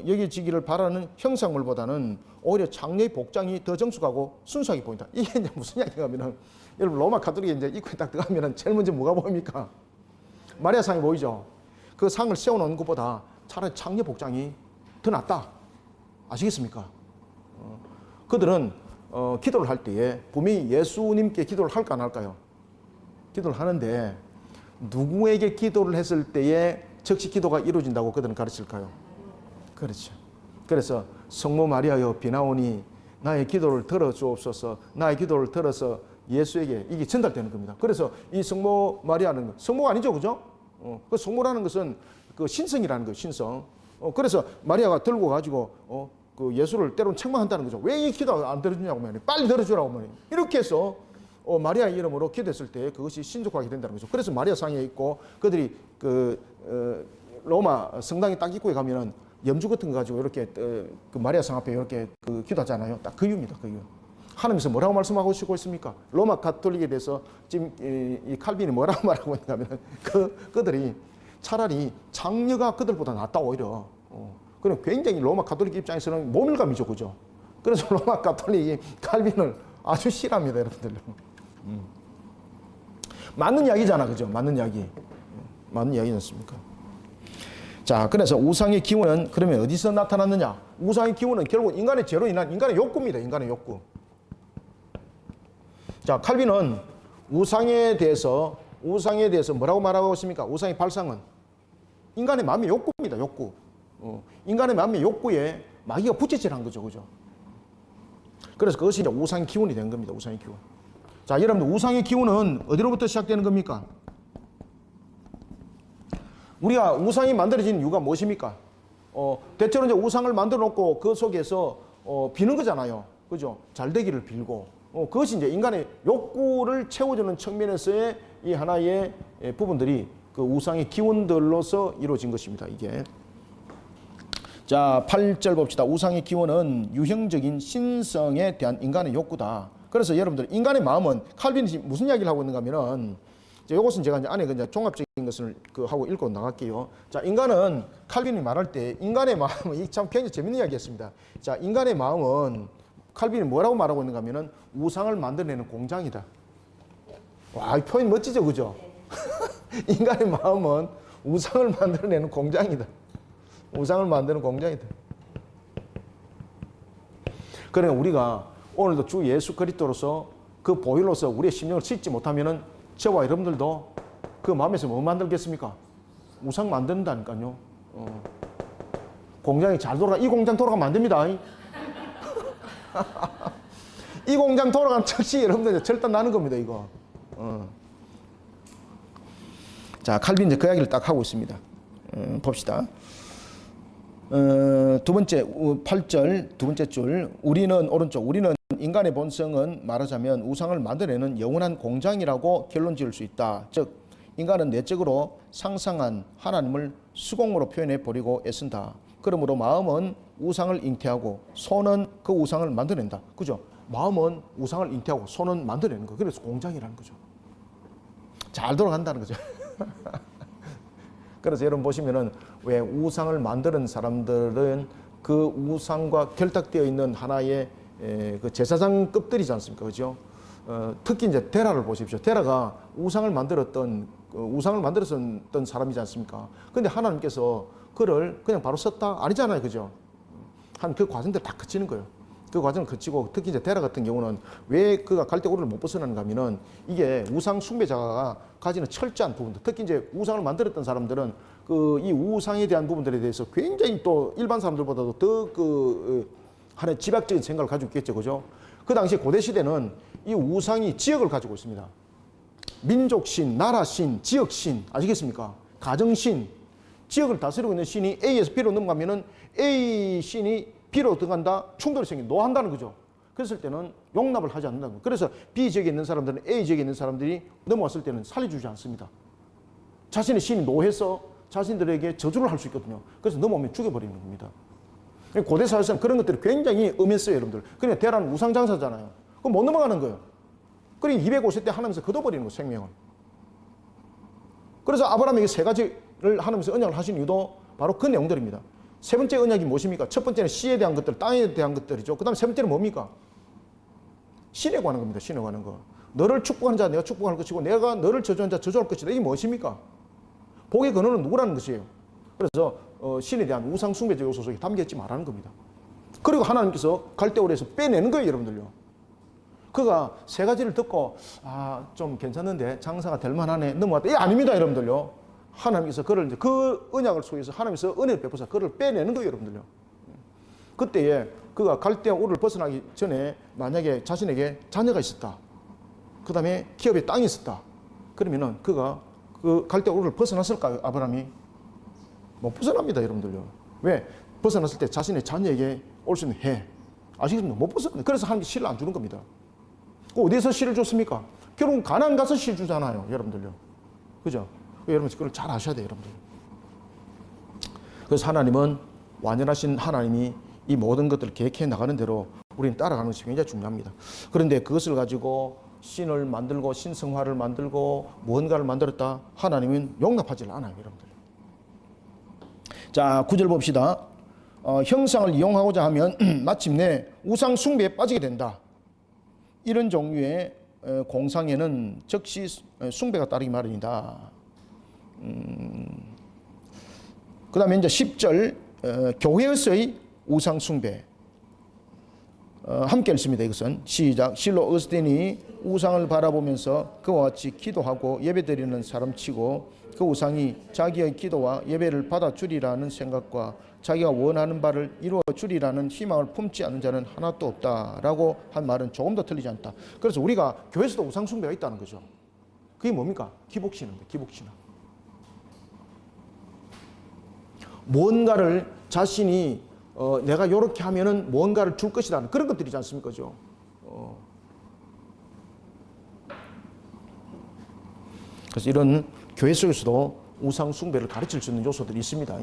여기지기를 바라는 형상물보다는 오히려 장녀의 복장이 더 정숙하고 순수하게 보인다. 이게 이제 무슨 이야기가 하면은 여러분 로마 가톨릭에 이제 입구에 딱 들어가면은 제일 먼저 뭐가 보입니까? 마리아 상이 보이죠. 그 상을 세워놓은 것보다 차라리 장녀 복장이 더 낫다. 아시겠습니까? 그들은 기도를 할 때에 분명히 예수님께 기도를 할까 안 할까요? 기도를 하는데 누구에게 기도를 했을 때에 즉시 기도가 이루어진다고 그들은 가르칠까요? 그렇죠. 그래서 성모 마리아여 비나오니 나의 기도를 들어주옵소서. 나의 기도를 들어서 예수에게 이게 전달되는 겁니다. 그래서 이 성모 마리아는 성모가 아니죠, 그죠? 그 성모라는 것은 그 신성이라는 거예요, 신성. 그래서 마리아가 들고 가지고 그 예수를 때로는 책망한다는 거죠. 왜 이 기도 안 들어주냐고 말이에요. 빨리 들어주라고 말이에요. 이렇게 해서 마리아 이름으로 기도했을 때 그것이 신족하게 된다는 거죠. 그래서 마리아 상에 있고 그들이 로마 성당에 딱 입구에 가면은 염주 같은 거 가지고 이렇게 그 마리아 상 앞에 이렇게 기도하잖아요. 딱 그 이유입니다. 그 이유. 하나님께서 뭐라고 말씀하고 있습니까? 로마 가톨릭에 대해서 지금 이 칼빈이 뭐라고 말하고 있는가 하면 그들이 차라리 장녀가 그들보다 낫다 오히려. 그럼 굉장히 로마 가톨릭 입장에서는 모멸감이죠, 그죠? 그래서 로마 가톨릭이 칼빈을 아주 싫어합니다, 여러분들. 맞는 이야기잖아, 그죠? 맞는 이야기. 맞는 이야기지 않습니까? 자, 그래서 우상의 기원은 그러면 어디서 나타났느냐? 우상의 기원은 결국 인간의 죄로 인한 인간의 욕구입니다, 인간의 욕구. 자, 칼빈은 우상에 대해서 뭐라고 말하고 있습니까? 우상의 발상은 인간의 마음의 욕구입니다, 욕구. 인간의 마음의 욕구에 마귀가 부채질한 거죠, 그죠? 그래서 그것이 이제 우상의 기원이 된 겁니다, 우상의 기원. 자, 여러분들 우상의 기원은 어디로부터 시작되는 겁니까? 우리가 우상이 만들어진 이유가 무엇입니까? 대체로 이제 우상을 만들어 놓고 그 속에서 비는 거잖아요. 그죠? 잘 되기를 빌고. 그것이 이제 인간의 욕구를 채워주는 측면에서의 이 하나의 부분들이 그 우상의 기원들로서 이루어진 것입니다. 이게. 자, 8절 봅시다. 우상의 기원은 유형적인 신성에 대한 인간의 욕구다. 그래서 여러분들 인간의 마음은 칼빈이 무슨 이야기를 하고 있는가 하면은 이것은 제가 이제 안에 그냥 종합적인 것을 하고 읽고 나갈게요. 자, 인간은 칼빈이 말할 때 인간의 마음은 이 참 굉장히 재밌는 이야기였습니다. 자, 인간의 마음은 칼빈이 뭐라고 말하고 있는가 하면은 우상을 만들어내는 공장이다. 와, 이 표현 멋지죠, 그죠? 인간의 마음은 우상을 만들어내는 공장이다. 우상을 만드는 공장이다. 그러니까 우리가 오늘도 주 예수 그리스도로서 그 보혈로서 우리의 심령을 씻지 못하면은 저와 여러분들도 그 마음에서 뭐 만들겠습니까? 우상 만든다니까요. 공장이 잘 이 공장 돌아가면 안 됩니다. 이 공장 돌아가는 즉시 여러분들 절단 나는 겁니다, 이거. 자, 칼빈 이제 그 이야기를 딱 하고 있습니다. 봅시다. 두 번째 8절 두 번째 줄 우리는 오른쪽 우리는 인간의 본성은 말하자면 우상을 만들어내는 영원한 공장이라고 결론 지을 수 있다. 즉 인간은 내적으로 상상한 하나님을 수공으로 표현해 버리고 애쓴다. 그러므로 마음은 우상을 잉태하고 손은 그 우상을 만들어낸다. 그죠? 마음은 우상을 잉태하고 손은 만들어내는 거. 그래서 공장이라는 거죠. 잘 돌아간다는 거죠. 그래서 여러분 보시면은 왜 우상을 만드는 사람들은 그 우상과 결탁되어 있는 하나의 그 제사장급들이지 않습니까? 그죠? 특히 이제 데라를 보십시오. 데라가 우상을 만들었던 사람이지 않습니까? 근데 하나님께서 그를 그냥 바로 썼다? 아니잖아요. 그죠? 한 그 과정들 다 거치는 거예요. 그 과정을 거치고 특히 이제 데라 같은 경우는 왜 그가 갈대오르를 못 벗어나는가 하면은 이게 우상 숭배자가 가지는 철저한 부분들, 특히 이제 우상을 만들었던 사람들은 그 이 우상에 대한 부분들에 대해서 굉장히 또 일반 사람들보다도 더 하나의 집약적인 생각을 가지고 있겠죠. 그죠? 그 당시 고대 시대는 이 우상이 지역을 가지고 있습니다. 민족신, 나라신, 지역신, 아시겠습니까? 가정신, 지역을 다스리고 있는 신이 A에서 B로 넘어가면은 A 신이 B로 들어간다, 충돌이 생긴, 노한다는 거죠. 그랬을 때는 용납을 하지 않는다고. 그래서 B 지역에 있는 사람들은 A 지역에 있는 사람들이 넘어왔을 때는 살려주지 않습니다. 자신의 신이 노해서 자신들에게 저주를 할 수 있거든요. 그래서 넘어오면 죽여버리는 겁니다. 고대 사회에서는 그런 것들이 굉장히 엄했어요, 여러분들. 그러니까 대란은 우상장사잖아요. 그럼 못 넘어가는 거예요. 그리고 250대 하나님께서 걷어버리는 거예요, 생명을. 그래서 아브라함에게 세 가지를 하나님께서 언약을 하신 이유도 바로 그 내용들입니다. 세 번째 언약이 무엇입니까? 첫 번째는 씨에 대한 것들, 땅에 대한 것들이죠. 그 다음에 세 번째는 뭡니까? 신에 관한 겁니다. 신에 관한 거. 너를 축복하는 자 내가 축복할 것이고 내가 너를 저주하는 자 저주할 것이다. 이게 무엇입니까? 복의 근원은 누구라는 것이에요. 그래서 신에 대한 우상 숭배적 요소 속에 담겨있지 말라는 겁니다. 그리고 하나님께서 갈대오리에서 빼내는 거예요, 여러분들요. 그가 세 가지를 듣고 좀 괜찮은데 장사가 될 만하네 넘어왔다. 이게 아닙니다, 여러분들요. 하나님께서 그를 이제 그 언약을 속에서 하나님께서 은혜를 베푸사 그를 빼내는 거예요, 여러분들요. 그때에 그가 갈대아 우르를 벗어나기 전에 만약에 자신에게 자녀가 있었다. 그 다음에 기업에 땅이 있었다. 그러면은 그가 그 갈대아 우르를 벗어났을까요, 아브라함이? 못 벗어납니다, 여러분들요. 왜? 벗어났을 때 자신의 자녀에게 올 수 있는 해. 아시겠습니까? 못 벗어납니다. 그래서 하나님께 씨를 안 주는 겁니다. 어디서 씨를 줬습니까? 결국은 가나안 가서 씨 주잖아요, 여러분들요. 그죠? 여러분 그걸 잘 아셔야 돼요, 여러분들. 그래서 하나님은 완전하신 하나님이 이 모든 것들을 계획해 나가는 대로 우리는 따라가는 것이 굉장히 중요합니다. 그런데 그것을 가지고 신을 만들고 신성화를 만들고 무언가를 만들었다. 하나님은 용납하지 않아요, 여러분들. 자, 9절 봅시다. 형상을 이용하고자 하면 마침내 우상 숭배에 빠지게 된다. 이런 종류의 공상에는 즉시 숭배가 따르기 마련이다. 그 다음에 이제 10절 교회에서의 우상 숭배 함께 읽습니다. 이것은 시작. 실로 어스틴이 우상을 바라보면서 그와 같이 기도하고 예배드리는 사람치고 그 우상이 자기의 기도와 예배를 받아주리라는 생각과 자기가 원하는 바를 이루어주리라는 희망을 품지 않는 자는 하나도 없다라고 한 말은 조금 더 틀리지 않다. 그래서 우리가 교회에서도 우상 숭배가 있다는 거죠. 그게 뭡니까? 기복신입니다. 기복신화. 뭔가를 자신이 내가 이렇게 하면은 뭔가를 줄 것이다. 그런 것들이지 않습니까? 그죠? 그래서 이런 교회 속에서도 우상 숭배를 가르칠 수 있는 요소들이 있습니다.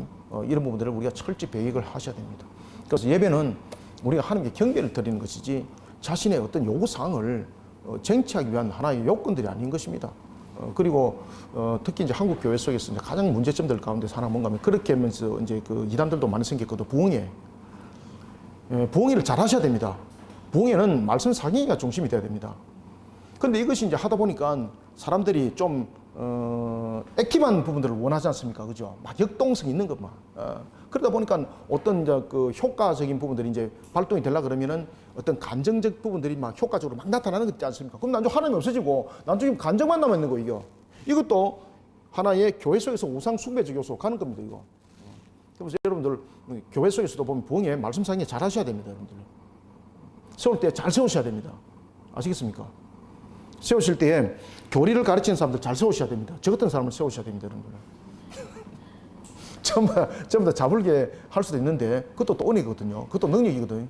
이런 부분들을 우리가 철저히 배역을 하셔야 됩니다. 그래서 예배는 우리가 하나님께 경배를 드리는 것이지 자신의 어떤 요구사항을 쟁취하기 위한 하나의 요건들이 아닌 것입니다. 그리고 특히 이제 한국 교회 속에서 이제 가장 문제점들 가운데 하나 뭔가 하면 그렇게 하면서 이제 그 이단들도 많이 생겼거든. 부흥회. 부흥회를 잘 하셔야 됩니다. 부흥회는 말씀 사경이가 중심이 돼야 됩니다. 근데 이것이 이제 하다 보니까 사람들이 좀 액티브한 부분들을 원하지 않습니까? 그죠? 막 역동성 있는 것만. 그러다 보니까 어떤 이제 그 효과적인 부분들이 이제 발동이 되려 그러면은 어떤 감정적 부분들이 막 효과적으로 막 나타나는 것 있지 않습니까? 그럼 나중에 하나님이 없어지고 나중에 감정만 남아 있는 거 이거. 이것도 하나의 교회 속에서 우상 숭배적 요소로 가는 겁니다, 이거. 그래서 여러분들 교회 속에서도 보면 부흥회 말씀 상에 잘 하셔야 됩니다, 여러분들. 세울 때 잘 세우셔야 됩니다. 아시겠습니까? 세우실 때에 교리를 가르치는 사람들 잘 세우셔야 됩니다. 저 같은 사람을 세우셔야 됩니다, 여러분들. 전부 다 자불게 할 수도 있는데 그것도 또 은혜거든요. 그것도 능력이거든요.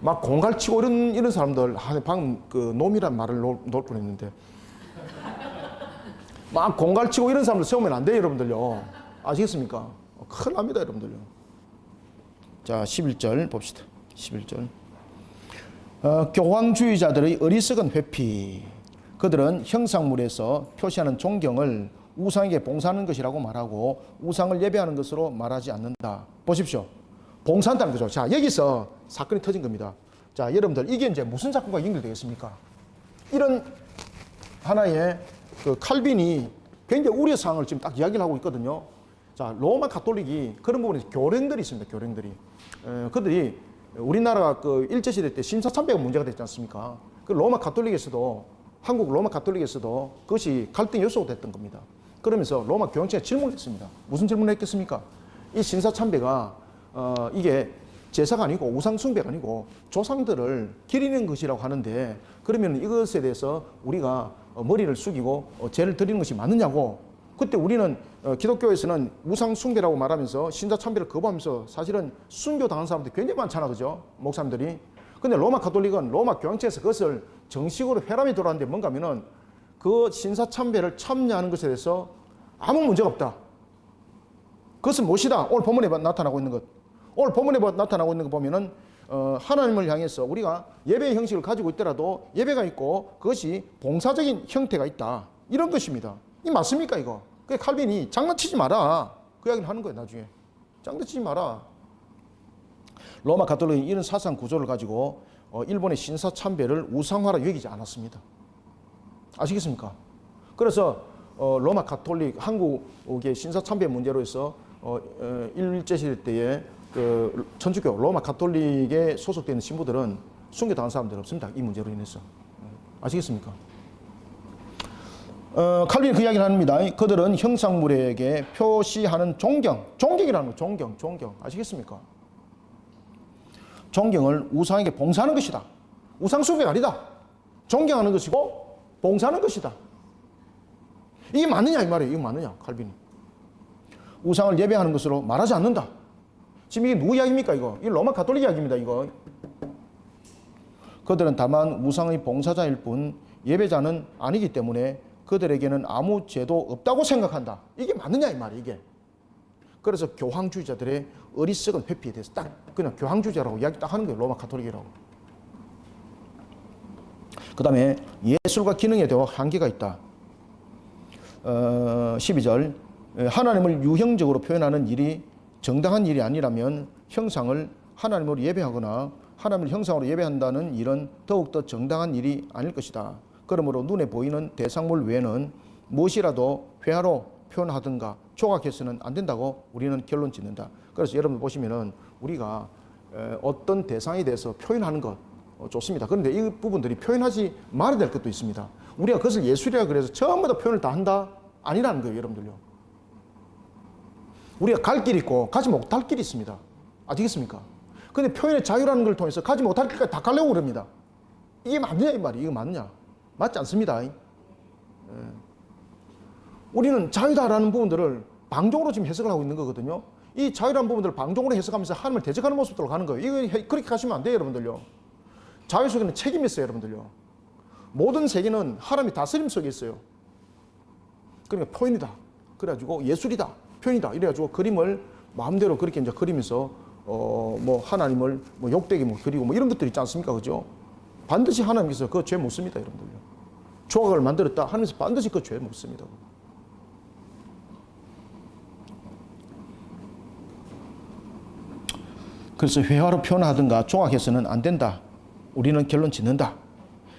막 공갈치고 이런 사람들, 방금 그 놈이란 말을 놓을 뻔했는데 막 공갈치고 이런 사람들 세우면 안 돼요, 여러분들요. 아시겠습니까? 큰일 납니다, 여러분들요. 자, 11절 봅시다. 11절. 교황주의자들의 어리석은 회피. 그들은 형상물에서 표시하는 존경을 우상에게 봉사하는 것이라고 말하고 우상을 예배하는 것으로 말하지 않는다. 보십시오. 봉사한다는 거죠. 자, 여기서 사건이 터진 겁니다. 자, 여러분들 이게 이제 무슨 사건과 연결되겠습니까? 이런 하나의 그 칼빈이 굉장히 우려사항을 지금 딱 이야기를 하고 있거든요. 자, 로마 가톨릭이 그런 부분에 교령들이 있습니다. 교령들이. 그들이 우리나라가 그 일제시대 때 신사참배가 문제가 됐지 않습니까? 그 로마 가톨릭에서도, 한국 로마 가톨릭에서도 그것이 갈등 요소가 됐던 겁니다. 그러면서 로마 교황청에 질문을 했습니다. 무슨 질문을 했겠습니까? 이 신사참배가 이게 제사가 아니고 우상숭배가 아니고 조상들을 기리는 것이라고 하는데, 그러면 이것에 대해서 우리가 머리를 숙이고 제를 드리는 것이 맞느냐고. 그때 우리는 기독교에서는 우상숭배라고 말하면서 신사참배를 거부하면서 사실은 순교당한 사람들이 굉장히 많잖아, 그죠? 목사님들이. 근데 로마 가톨릭은 로마 교황청에서 그것을 정식으로 회람이 돌아왔는데 뭔가 하면은 그 신사참배를 참여하는 것에 대해서 아무 문제가 없다. 그것은 무엇이다? 오늘 본문에 나타나고 있는 것. 오늘 본문에 나타나고 있는 거 보면은 하나님을 향해서 우리가 예배의 형식을 가지고 있더라도 예배가 있고 그것이 봉사적인 형태가 있다. 이런 것입니다. 이 맞습니까, 이거? 그 칼빈이 장난치지 마라. 그 이야기를 하는 거예요, 나중에. 장난치지 마라. 로마 가톨릭이 이런 사상 구조를 가지고 일본의 신사참배를 우상화로 여기지 않았습니다. 아시겠습니까? 그래서 로마 가톨릭, 한국의 신사참배 문제로 해서 일제시대 때에 그 천주교 로마 가톨릭에 소속되는 신부들은 순교당한 사람들 없습니다. 이 문제로 인해서. 아시겠습니까? 칼빈이 그 이야기를 합니다. 그들은 형상물에게 표시하는 존경이라는 거, 존경. 아시겠습니까? 존경을 우상에게 봉사하는 것이다. 우상숭배가 아니다. 존경하는 것이고 봉사하는 것이다. 이게 맞느냐 이 말이에요. 이게 맞느냐, 칼빈이. 우상을 예배하는 것으로 말하지 않는다. 지금 이게 누구 이야기입니까, 이거? 이 로마 가톨릭 이야기입니다, 이거. 그들은 다만 우상의 봉사자일 뿐 예배자는 아니기 때문에 그들에게는 아무 죄도 없다고 생각한다. 이게 맞느냐 이 말이에요, 이게. 그래서 교황주의자들의 어리석은 회피에 대해서 딱 그냥 교황주의자라고 이야기 딱 하는 거예요, 로마 가톨릭이라고. 그 다음에 예술과 기능에도 한계가 있다. 12절. 하나님을 유형적으로 표현하는 일이 정당한 일이 아니라면 형상을 하나님으로 예배하거나 하나님을 형상으로 예배한다는 일은 더욱더 정당한 일이 아닐 것이다. 그러므로 눈에 보이는 대상물 외에는 무엇이라도 회화로 표현하든가 조각해서는 안 된다고 우리는 결론 짓는다. 그래서 여러분 보시면은 우리가 어떤 대상에 대해서 표현하는 것 좋습니다. 그런데 이 부분들이 표현하지 말아야 될 것도 있습니다. 우리가 그것을 예술이라 그래서 전부 다 표현을 다 한다? 아니라는 거예요, 여러분들요. 우리가 갈 길이 있고 가지 못할 길이 있습니다. 아시겠습니까? 근데 표현의 자유라는 걸 통해서 가지 못할 길까지 다 가려고 그럽니다. 이게 맞느냐 이 말이에요. 이거 맞느냐? 맞지 않습니다. 우리는 자유다라는 부분들을 방종으로 지금 해석을 하고 있는 거거든요. 이 자유라는 부분들을 방종으로 해석하면서 하나님을 대적하는 모습들로 가는 거예요. 이거 그렇게 가시면 안 돼요, 여러분들요. 자유 속에는 책임이 있어요, 여러분들요. 모든 세계는 하나님의 다스림 속에 있어요. 그러니까 표현이다. 그래가지고 예술이다. 표현이다. 이래가지고 그림을 마음대로 그렇게 이제 그리면서 뭐 하나님을 뭐 욕되게 뭐 그리고 뭐 이런 것들 있지 않습니까? 그죠? 반드시 하나님께서 그 죄 못 씁니다, 여러분들요. 조각을 만들었다. 하나님께서 반드시 그 죄 못 씁니다. 그래서 회화로 표현하든가 조각해서는 안 된다. 우리는 결론 짓는다.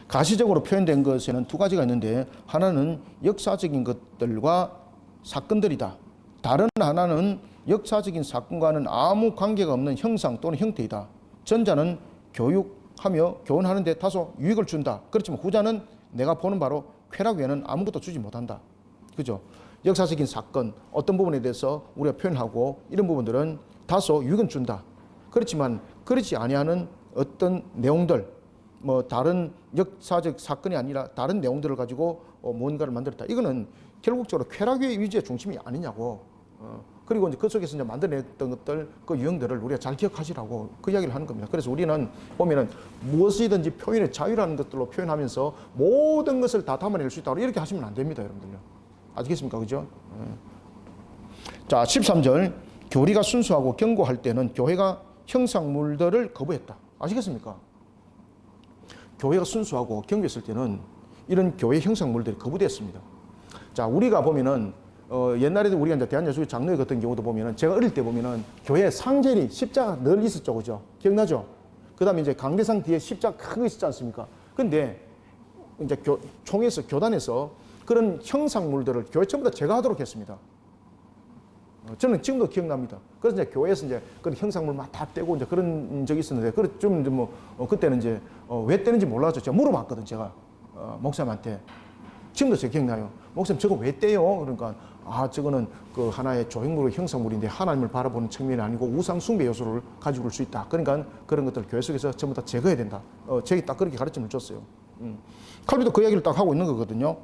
가시적으로 표현된 것에는 두 가지가 있는데 하나는 역사적인 것들과 사건들이다. 다른 하나는 역사적인 사건과는 아무 관계가 없는 형상 또는 형태이다. 전자는 교육하며 교훈하는 데 다소 유익을 준다. 그렇지만 후자는 내가 보는 바로 쾌락 외에는 아무것도 주지 못한다. 그죠? 역사적인 사건, 어떤 부분에 대해서 우리가 표현하고 이런 부분들은 다소 유익은 준다. 그렇지만 그렇지 아니하는 어떤 내용들, 뭐 다른 역사적 사건이 아니라 다른 내용들을 가지고 뭔가를 만들었다. 이거는 결국적으로 쾌락 위주의 중심이 아니냐고. 그리고 이제 그 속에서 이제 만들어냈던 것들, 그 유형들을 우리가 잘 기억하시라고 그 이야기를 하는 겁니다. 그래서 우리는 보면은 무엇이든지 표현의 자유라는 것들로 표현하면서 모든 것을 다 담아낼 수 있다고 이렇게 하시면 안 됩니다, 여러분들요. 아시겠습니까? 그죠? 자, 13절. 교리가 순수하고 견고할 때는 교회가 형상물들을 거부했다. 아시겠습니까? 교회가 순수하고 견고했을 때는 이런 교회 형상물들이 거부됐습니다. 자, 우리가 보면은 옛날에도 우리가 이제 대한예수교 장로회 같은 경우도 보면은 제가 어릴 때 보면은 교회 상전이 십자가 늘 있었죠, 그죠? 기억나죠? 그다음에 이제 강대상 뒤에 십자가 큰 거 있었지 않습니까? 근데 이제 총회에서 교단에서 그런 형상물들을 교회 전부 다 제거하도록 했습니다. 저는 지금도 기억납니다. 그래서 이제 교회에서 이제 그런 형상물만 다 떼고 이제 그런 적이 있었는데, 좀 이제 뭐 그때는 이제 왜 떼는지 몰라서 제가 물어봤거든, 제가 목사님한테. 지금도 제가 기억나요. 목사님 저거 왜 떼요? 그러니까 저거는 그 하나의 조형물의 형상물인데 하나님을 바라보는 측면이 아니고 우상 숭배 요소를 가지고 올 수 있다. 그러니까 그런 것들을 교회 속에서 전부 다 제거해야 된다. 제가 딱 그렇게 가르침을 줬어요. 칼빈도 그 이야기를 딱 하고 있는 거거든요.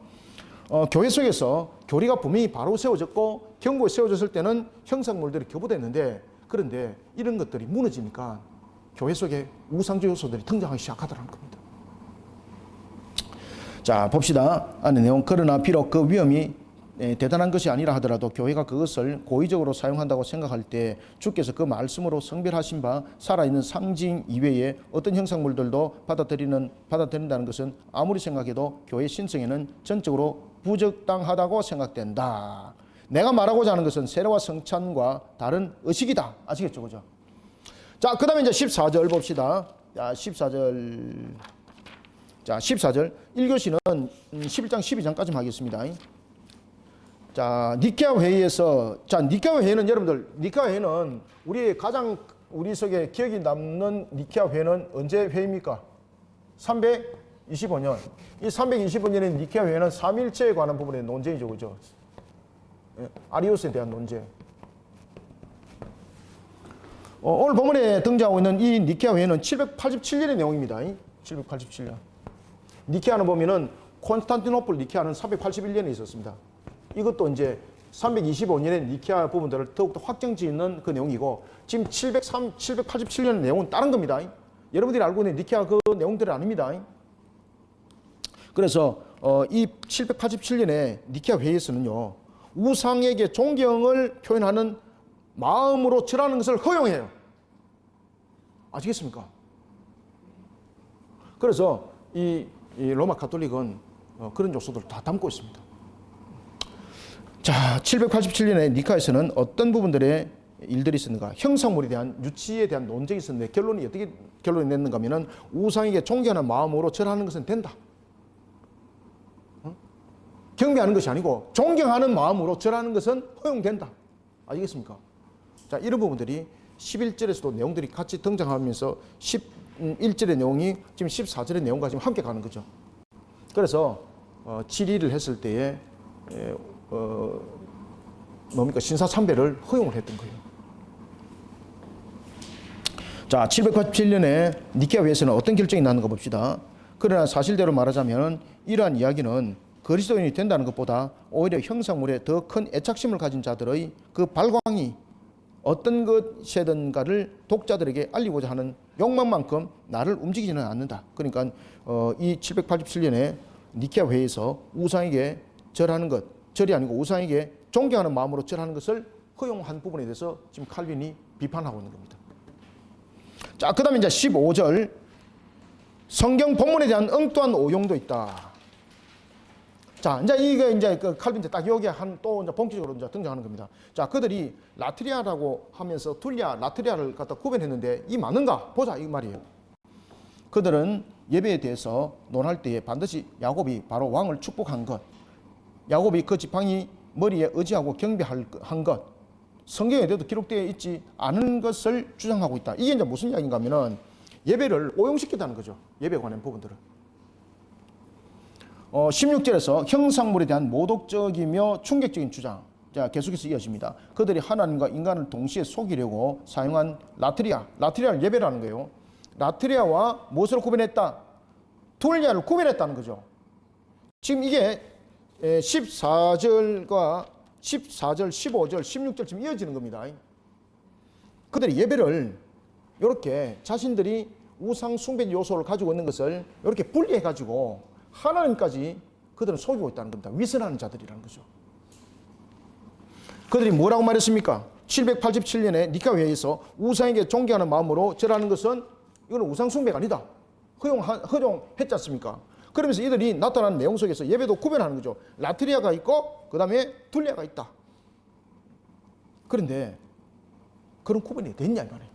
교회 속에서 교리가 분명히 바로 세워졌고 견고히 세워졌을 때는 형상물들이 교부됐는데, 그런데 이런 것들이 무너지니까 교회 속에 우상적 요소들이 등장하기 시작하더라는 겁니다. 자, 봅시다. 안에 내용. 그러나 비록 그 위험이 대단한 것이 아니라 하더라도 교회가 그것을 고의적으로 사용한다고 생각할 때 주께서 그 말씀으로 성별하신 바 살아있는 상징 이외에 어떤 형상물들도 받아들인다는 것은 아무리 생각해도 교회 신성에는 전적으로 부적당하다고 생각된다. 내가 말하고자 하는 것은 세례와 성찬과 다른 의식이다. 아시겠죠? 그죠? 자, 그 다음에 이제 14절 봅시다. 자, 14절. 자, 14절. 1교시는 11장 12장까지 하겠습니다. 자, 니케아 회의에서, 니케아 회의는 여러분들, 니케아 회의는 우리 속에 기억이 남는 니케아 회의는 언제 회의입니까? 325년. 이 325년의 니케아 회의는 삼위일체에 관한 부분의 논쟁이죠, 그죠? 아리우스에 대한 논쟁. 오늘 본문에 등장하고 있는 이 니케아 회의는 787년의 내용입니다. 787년. 니케아는 보면은 콘스탄티노플 니케아는 381년에 있었습니다. 이것도 이제 325년의 니케아 부분들을 더욱더 확정짓는 그 내용이고, 지금 787년의 내용은 다른 겁니다. 여러분들이 알고 있는 니케아 그 내용들이 아닙니다. 그래서 이 787년의 니케아 회의에서는요, 우상에게 존경을 표현하는 마음으로 절하는 것을 허용해요. 아시겠습니까? 그래서 이 로마 가톨릭은 그런 요소들을 다 담고 있습니다. 자, 787년에 니카에서는 어떤 부분들의 일들이 있었는가? 형상물에 대한 유치에 대한 논쟁이 있었는데 결론이 어떻게 결론이 냈는가 하면은 우상에게 존경하는 마음으로 절하는 것은 된다. 경배하는 것이 아니고 존경하는 마음으로 절하는 것은 허용된다. 아시겠습니까? 자, 이런 부분들이 11절에서도 내용들이 같이 등장하면서 11절의 내용이 지금 14절의 내용과 지금 함께 가는 거죠. 그래서 질의를 했을 때에 뭡니까? 신사참배를 허용을 했던 거예요. 자, 787년에 니케아 회의에서는 어떤 결정이 났는가 봅시다. 그러나 사실대로 말하자면 이러한 이야기는 그리스도인이 된다는 것보다 오히려 형상물에 더 큰 애착심을 가진 자들의 그 발광이 어떤 것이든가를 독자들에게 알리고자 하는 욕망만큼 나를 움직이지는 않는다. 그러니까 이 787년에 니케아 회의에서 우상에게 절하는 것, 절이 아니고 우상에게 존경하는 마음으로 절하는 것을 허용한 부분에 대해서 지금 칼빈이 비판하고 있는 겁니다. 자, 그 다음에 이제 15절. 성경 본문에 대한 엉뚱한 오용도 있다. 자, 이게 이제 그 칼빈 딱 여기에 또 이제 본격적으로 이제 등장하는 겁니다. 자, 그들이 라트리아라고 하면서 툴리아, 라트리아를 갖다 구별했는데 이 맞는가? 보자, 이 말이에요. 그들은 예배에 대해서 논할 때에 반드시 야곱이 바로 왕을 축복한 것, 야곱이 그 지팡이 머리에 의지하고 경배한 것, 성경에도 기록되어 있지 않은 것을 주장하고 있다. 이게 이제 무슨 이야기인가 하면은 예배를 오용시켰다는 거죠. 예배에 관한 부분들을. 16절에서 형상물에 대한 모독적이며 충격적인 주장. 자, 계속해서 이어집니다. 그들이 하나님과 인간을 동시에 속이려고 사용한 라트리아를 예배라는 거예요. 라트리아와 무엇을 구별했다? 툴리아를 구별했다는 거죠. 지금 이게 14절과 14절, 15절, 16절쯤 이어지는 겁니다. 그들이 예배를 이렇게 자신들이 우상 숭배 요소를 가지고 있는 것을 이렇게 분리해 가지고 하나님까지 그들은 속이고 있다는 겁니다. 위선하는 자들이라는 거죠. 그들이 뭐라고 말했습니까? 787년에 니케아 회의에서 우상에게 존경하는 마음으로 절하는 것은 이거는 우상 숭배가 아니다. 허용했지 않습니까? 그러면서 이들이 나타난 내용 속에서 예배도 구별하는 거죠. 라트리아가 있고 그 다음에 툴리아가 있다. 그런데 그런 구분이 됐냐 이 말이에요.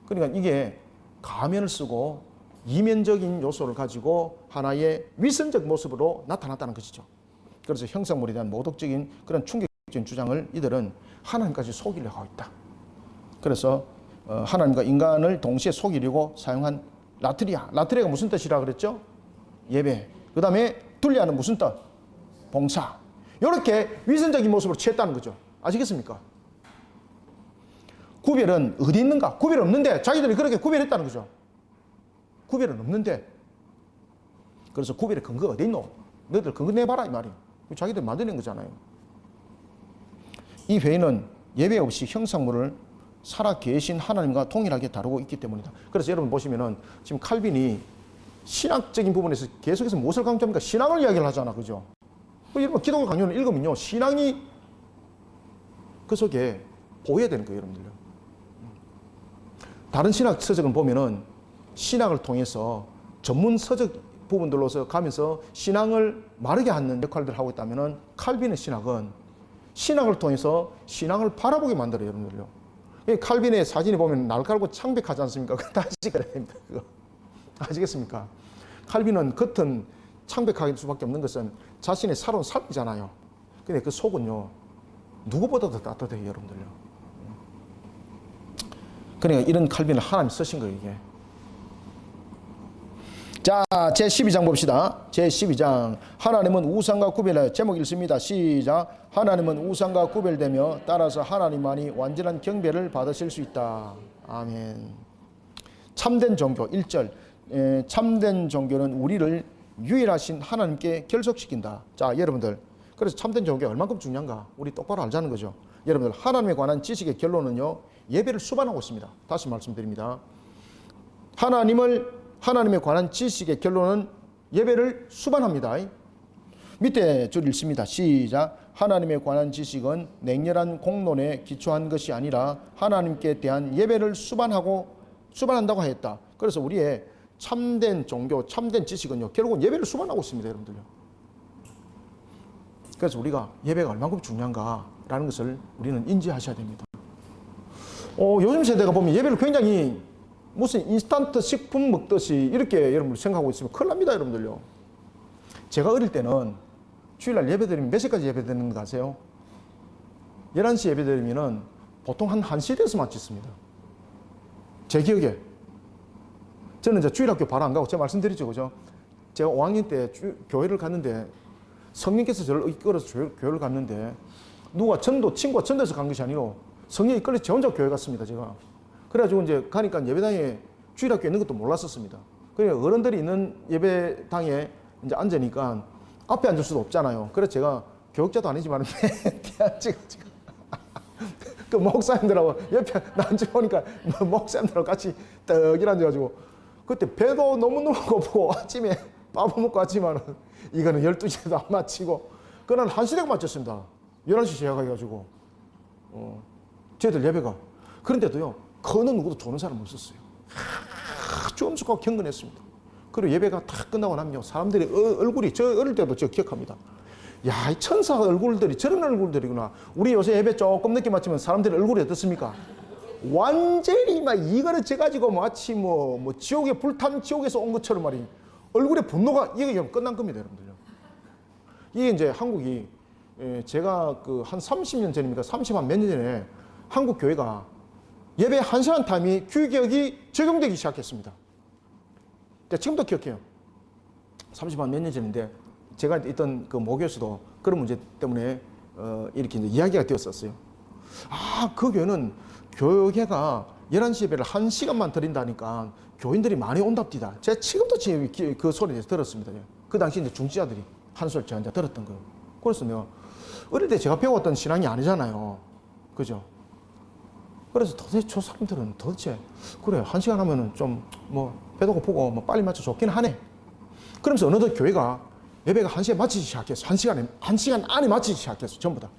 그러니까 이게 가면을 쓰고 이면적인 요소를 가지고 하나의 위선적 모습으로 나타났다는 것이죠. 그래서 형상물에 대한 모독적인 그런 충격적인 주장을 이들은 하나님까지 속이려고 하고 있다. 그래서 하나님과 인간을 동시에 속이려고 사용한 라트리아가 무슨 뜻이라 그랬죠? 예배. 그 다음에 툴리아는 무슨 뜻? 봉사. 이렇게 위선적인 모습으로 취했다는 거죠. 아시겠습니까? 구별은 어디 있는가? 구별 없는데 자기들이 그렇게 구별했다는 거죠. 구별은 없는데 그래서 구별의 근거가 어디 있노? 너희들 근거 내봐라 이 말이에요. 자기들 만드는 거잖아요. 이 회의는 예배 없이 형상물을 살아 계신 하나님과 동일하게 다루고 있기 때문이다. 그래서 여러분 보시면은 지금 칼빈이 신학적인 부분에서 계속해서 무엇을 강조합니까? 신앙을 이야기를 하잖아. 그죠? 여러분 기독교 강요는 읽으면요. 신앙이 그 속에 보여야 되는 거예요. 여러분들요. 다른 신학 서적을 보면은 신학을 통해서 전문 서적 부분들로서 가면서 신앙을 마르게 하는 역할들을 하고 있다면은 칼빈의 신학은 신학을 통해서 신앙을 바라보게 만들어요. 여러분들요. 칼빈의 사진에 보면 날카롭고 창백하지 않습니까? 다시 그래야 됩니다. 그거. 아시겠습니까? 칼빈은 겉은 창백할 수밖에 없는 것은 자신의 살아온 삶이잖아요. 근데 그 속은요, 누구보다도 따뜻해요, 여러분들요. 그러니까 이런 칼빈을 하나님이 쓰신 거예요, 이게. 자, 제12장 봅시다. 제12장. 하나님은 우상과 구별하여, 제목 읽습니다. 시작. 하나님은 우상과 구별되며 따라서 하나님만이 완전한 경배를 받으실 수 있다. 아멘. 참된 종교 1절. 참된 종교는 우리를 유일하신 하나님께 결속시킨다. 자, 여러분들. 그래서 참된 종교가 얼만큼 중요한가? 우리 똑바로 알자는 거죠. 여러분들, 하나님에 관한 지식의 결론은요, 예배를 수반하고 있습니다. 다시 말씀드립니다. 하나님에 관한 지식의 결론은 예배를 수반합니다. 밑에 줄 읽습니다. 시작. 하나님에 관한 지식은 냉렬한 공론에 기초한 것이 아니라 하나님께 대한 예배를 수반한다고 하였다. 그래서 우리의 참된 종교, 참된 지식은요, 결국은 예배를 수반하고 있습니다, 여러분들요. 그래서 우리가 예배가 얼마큼 중요한가라는 것을 우리는 인지하셔야 됩니다. 요즘 세대가 보면 예배를 굉장히 무슨 인스턴트 식품 먹듯이 이렇게 여러분 생각하고 있으면 큰일 납니다, 여러분들요. 제가 어릴 때는 주일날 예배 드리면 몇 시까지 예배 드리는 거 아세요? 11시 예배 드리면은 보통 한 1시 돼서 마쳤습니다. 제 기억에. 저는 이제 주일학교 바로 안 가고 제가 말씀드리죠, 그죠? 제가 5학년 때 교회를 갔는데 성령께서 저를 이끌어서 교회를 갔는데 친구가 전도해서 간 것이 아니고 성령이 이끌어서 제 혼자 교회 갔습니다, 제가. 그래가지고 이제 가니까 예배당에 주일학교 있는 것도 몰랐었습니다. 그러니까 어른들이 있는 예배당에 이제 앉으니까 앞에 앉을 수도 없잖아요. 그래서 제가 교육자도 아니지만 지금 그 목사님들하고 옆에 앉아보니까 목사님들하고 같이 떡 일어나가지고 그때 배도 너무너무 고프고 아침에 밥을 먹고 왔지만은 이거는 12시에도 안 마치고 그날 1시에 마쳤습니다. 11시 시작해가지고 저희들 예배가 그런데도요 그 어느 누구도 조는 사람 없었어요. 아주 엄숙하고 경건했습니다. 그리고 예배가 다 끝나고 나면요 사람들이 얼굴이 저 어릴 때도 저 기억합니다. 야, 이 천사 얼굴들이 저런 얼굴들이구나. 우리 요새 예배 조금 늦게 마치면 사람들의 얼굴이 어떻습니까? 완전히 막 이거를 져가지고 마치 뭐 지옥에 불탄 지옥에서 온 것처럼 말이에요. 얼굴에 분노가 이게 끝난 겁니다, 여러분들요. 이게 이제 한국이 제가 그 한 30년 전입니까? 30한 몇 년 전에 한국 교회가 예배 1시간 타임이 규격이 적용되기 시작했습니다. 지금도 기억해요. 30한 몇 년 전인데 제가 있던 그 모교에서도 그런 문제 때문에 이렇게 이제 이야기가 되었었어요. 아, 그 교회는 교회가 11시 예배를 1시간만 드린다니까 교인들이 많이 온답디다. 제가 지금도 그 소리를 들었습니다. 그 당시 이제 중지자들이 한 소리 제가 이제 들었던 거예요. 그래서 내가 어릴 때 제가 배웠던 신앙이 아니잖아요. 그죠? 그래서 도대체 저 사람들은 도대체 그래 1시간 하면은 좀 뭐 배도 고프고 뭐 빨리 맞춰 좋긴 하네. 그러면서 어느덧 교회가 예배가 1시에 마치기 시작했어. 1시간 안에 마치기 시작했어. 전부 다.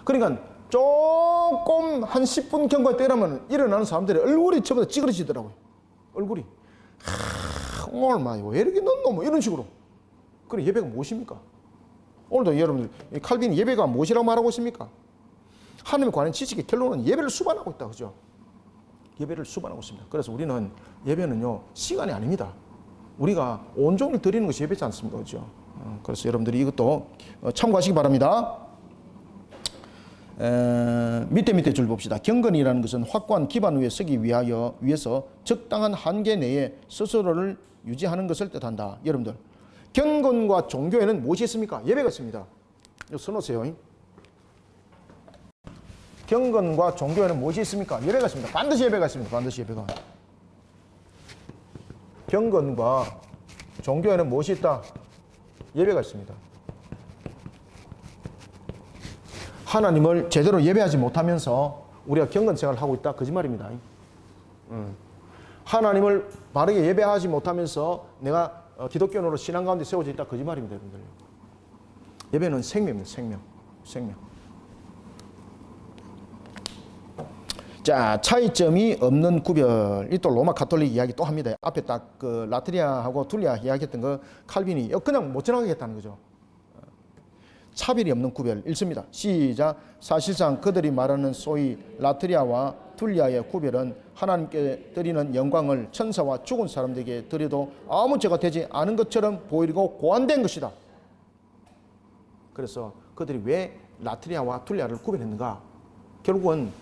그러니까 조금 한 10분 경과 때라면 일어나는 사람들의 얼굴이 전부 다 찌그러지더라고요. 얼굴이. 오늘 왜 이렇게 넣노? 뭐 이런 식으로. 그래 예배가 무엇입니까? 오늘도 여러분들 칼빈이 예배가 무엇이라고 말하고 있습니까? 하나님에 관한 지식의 결론은 예배를 수반하고 있다. 그죠? 예배를 수반하고 있습니다. 그래서 우리는 예배는요 시간이 아닙니다. 우리가 온종일 드리는 것이 예배지 않습니까? 그죠? 그래서 여러분들이 이것도 참고하시기 바랍니다. 밑에 줄 봅시다. 경건이라는 것은 확고한 기반 위에 서기 위해서 적당한 한계 내에 스스로를 유지하는 것을 뜻한다. 여러분들, 경건과 종교에는 무엇이 있습니까? 예배가 있습니다. 이거 써놓으세요. 경건과 종교에는 무엇이 있습니까? 예배가 있습니다. 반드시 예배가 있습니다. 반드시 예배가. 경건과 종교에는 무엇이 있다? 예배가 있습니다. 하나님을 제대로 예배하지 못하면서 우리가 경건 생활을 하고 있다? 거짓말입니다. 하나님을 바르게 예배하지 못하면서 내가 기독교인으로 신앙 가운데 세워져 있다? 거짓말입니다, 여러분들. 예배는 생명입니다. 생명. 자, 차이점이 없는 구별. 이 또 로마 가톨릭 이야기 또 합니다. 앞에 딱 그 라트리아하고 툴리아 이야기했던 거 칼빈이 그냥 못 지나가겠다는 거죠. 차별이 없는 구별 읽습니다. 시작. 사실상 그들이 말하는 소위 라트리아와 툴리아의 구별은 하나님께 드리는 영광을 천사와 죽은 사람들에게 드려도 아무 죄가 되지 않은 것처럼 보이고 고안된 것이다. 그래서 그들이 왜 라트리아와 툴리아를 구별했는가? 결국은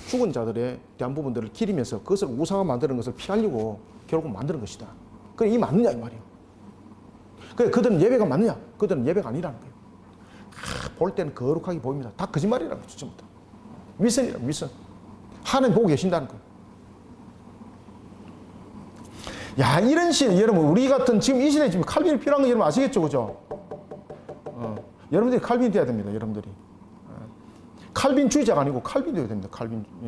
죽은 자들의 대한 부분들을 기리면서 그것을 우상화 만드는 것을 피하려고 결국 만드는 것이다. 그래, 이 맞느냐 이 말이에요. 그래, 그들은 예배가 맞느냐? 그들은 예배가 아니라는 거예요. 볼 때는 거룩하게 보입니다. 다 거짓말이라는 거죠. 전부 다. 위선이라는 위선. 하나님 보고 계신다는 거예요. 야, 이런 시대 여러분 우리 같은 지금 이 시대에 지금 칼빈이 필요한 거 여러분 아시겠죠, 그죠? 여러분들이 칼빈이 돼야 됩니다. 여러분들이. 칼빈주의자가 아니고 칼빈 되어야 됩니다.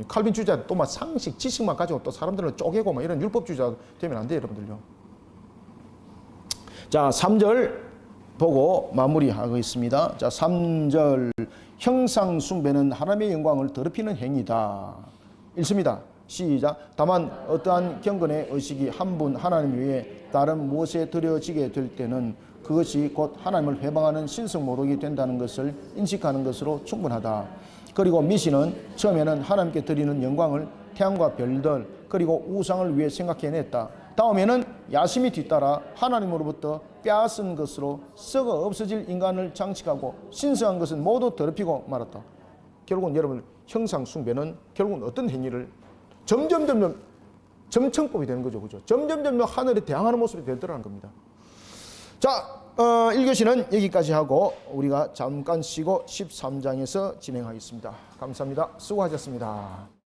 칼빈주의자 또 막 상식, 지식만 가지고 또 사람들을 쪼개고 막 이런 율법주의자 되면 안 돼요, 여러분들요. 자, 3절 보고 마무리하겠습니다. 자, 3절. 형상 숭배는 하나님의 영광을 더럽히는 행위다. 읽습니다. 시작. 다만 어떠한 경건의 의식이 한 분 하나님 외에 다른 무엇에 드려지게 될 때는 그것이 곧 하나님을 회방하는 신성 모독이 된다는 것을 인식하는 것으로 충분하다. 그리고 미시는 처음에는 하나님께 드리는 영광을 태양과 별들 그리고 우상을 위해 생각해냈다. 다음에는 야심이 뒤따라 하나님으로부터 빼앗은 것으로 썩어 없어질 인간을 장식하고 신성한 것은 모두 더럽히고 말았다. 결국은 여러분 형상 숭배는 결국은 어떤 행위를 점점 점청법이 되는 거죠. 그죠? 점점 하늘에 대항하는 모습이 되더라는 겁니다. 자, 1교시는 여기까지 하고 우리가 잠깐 쉬고 13장에서 진행하겠습니다. 감사합니다. 수고하셨습니다.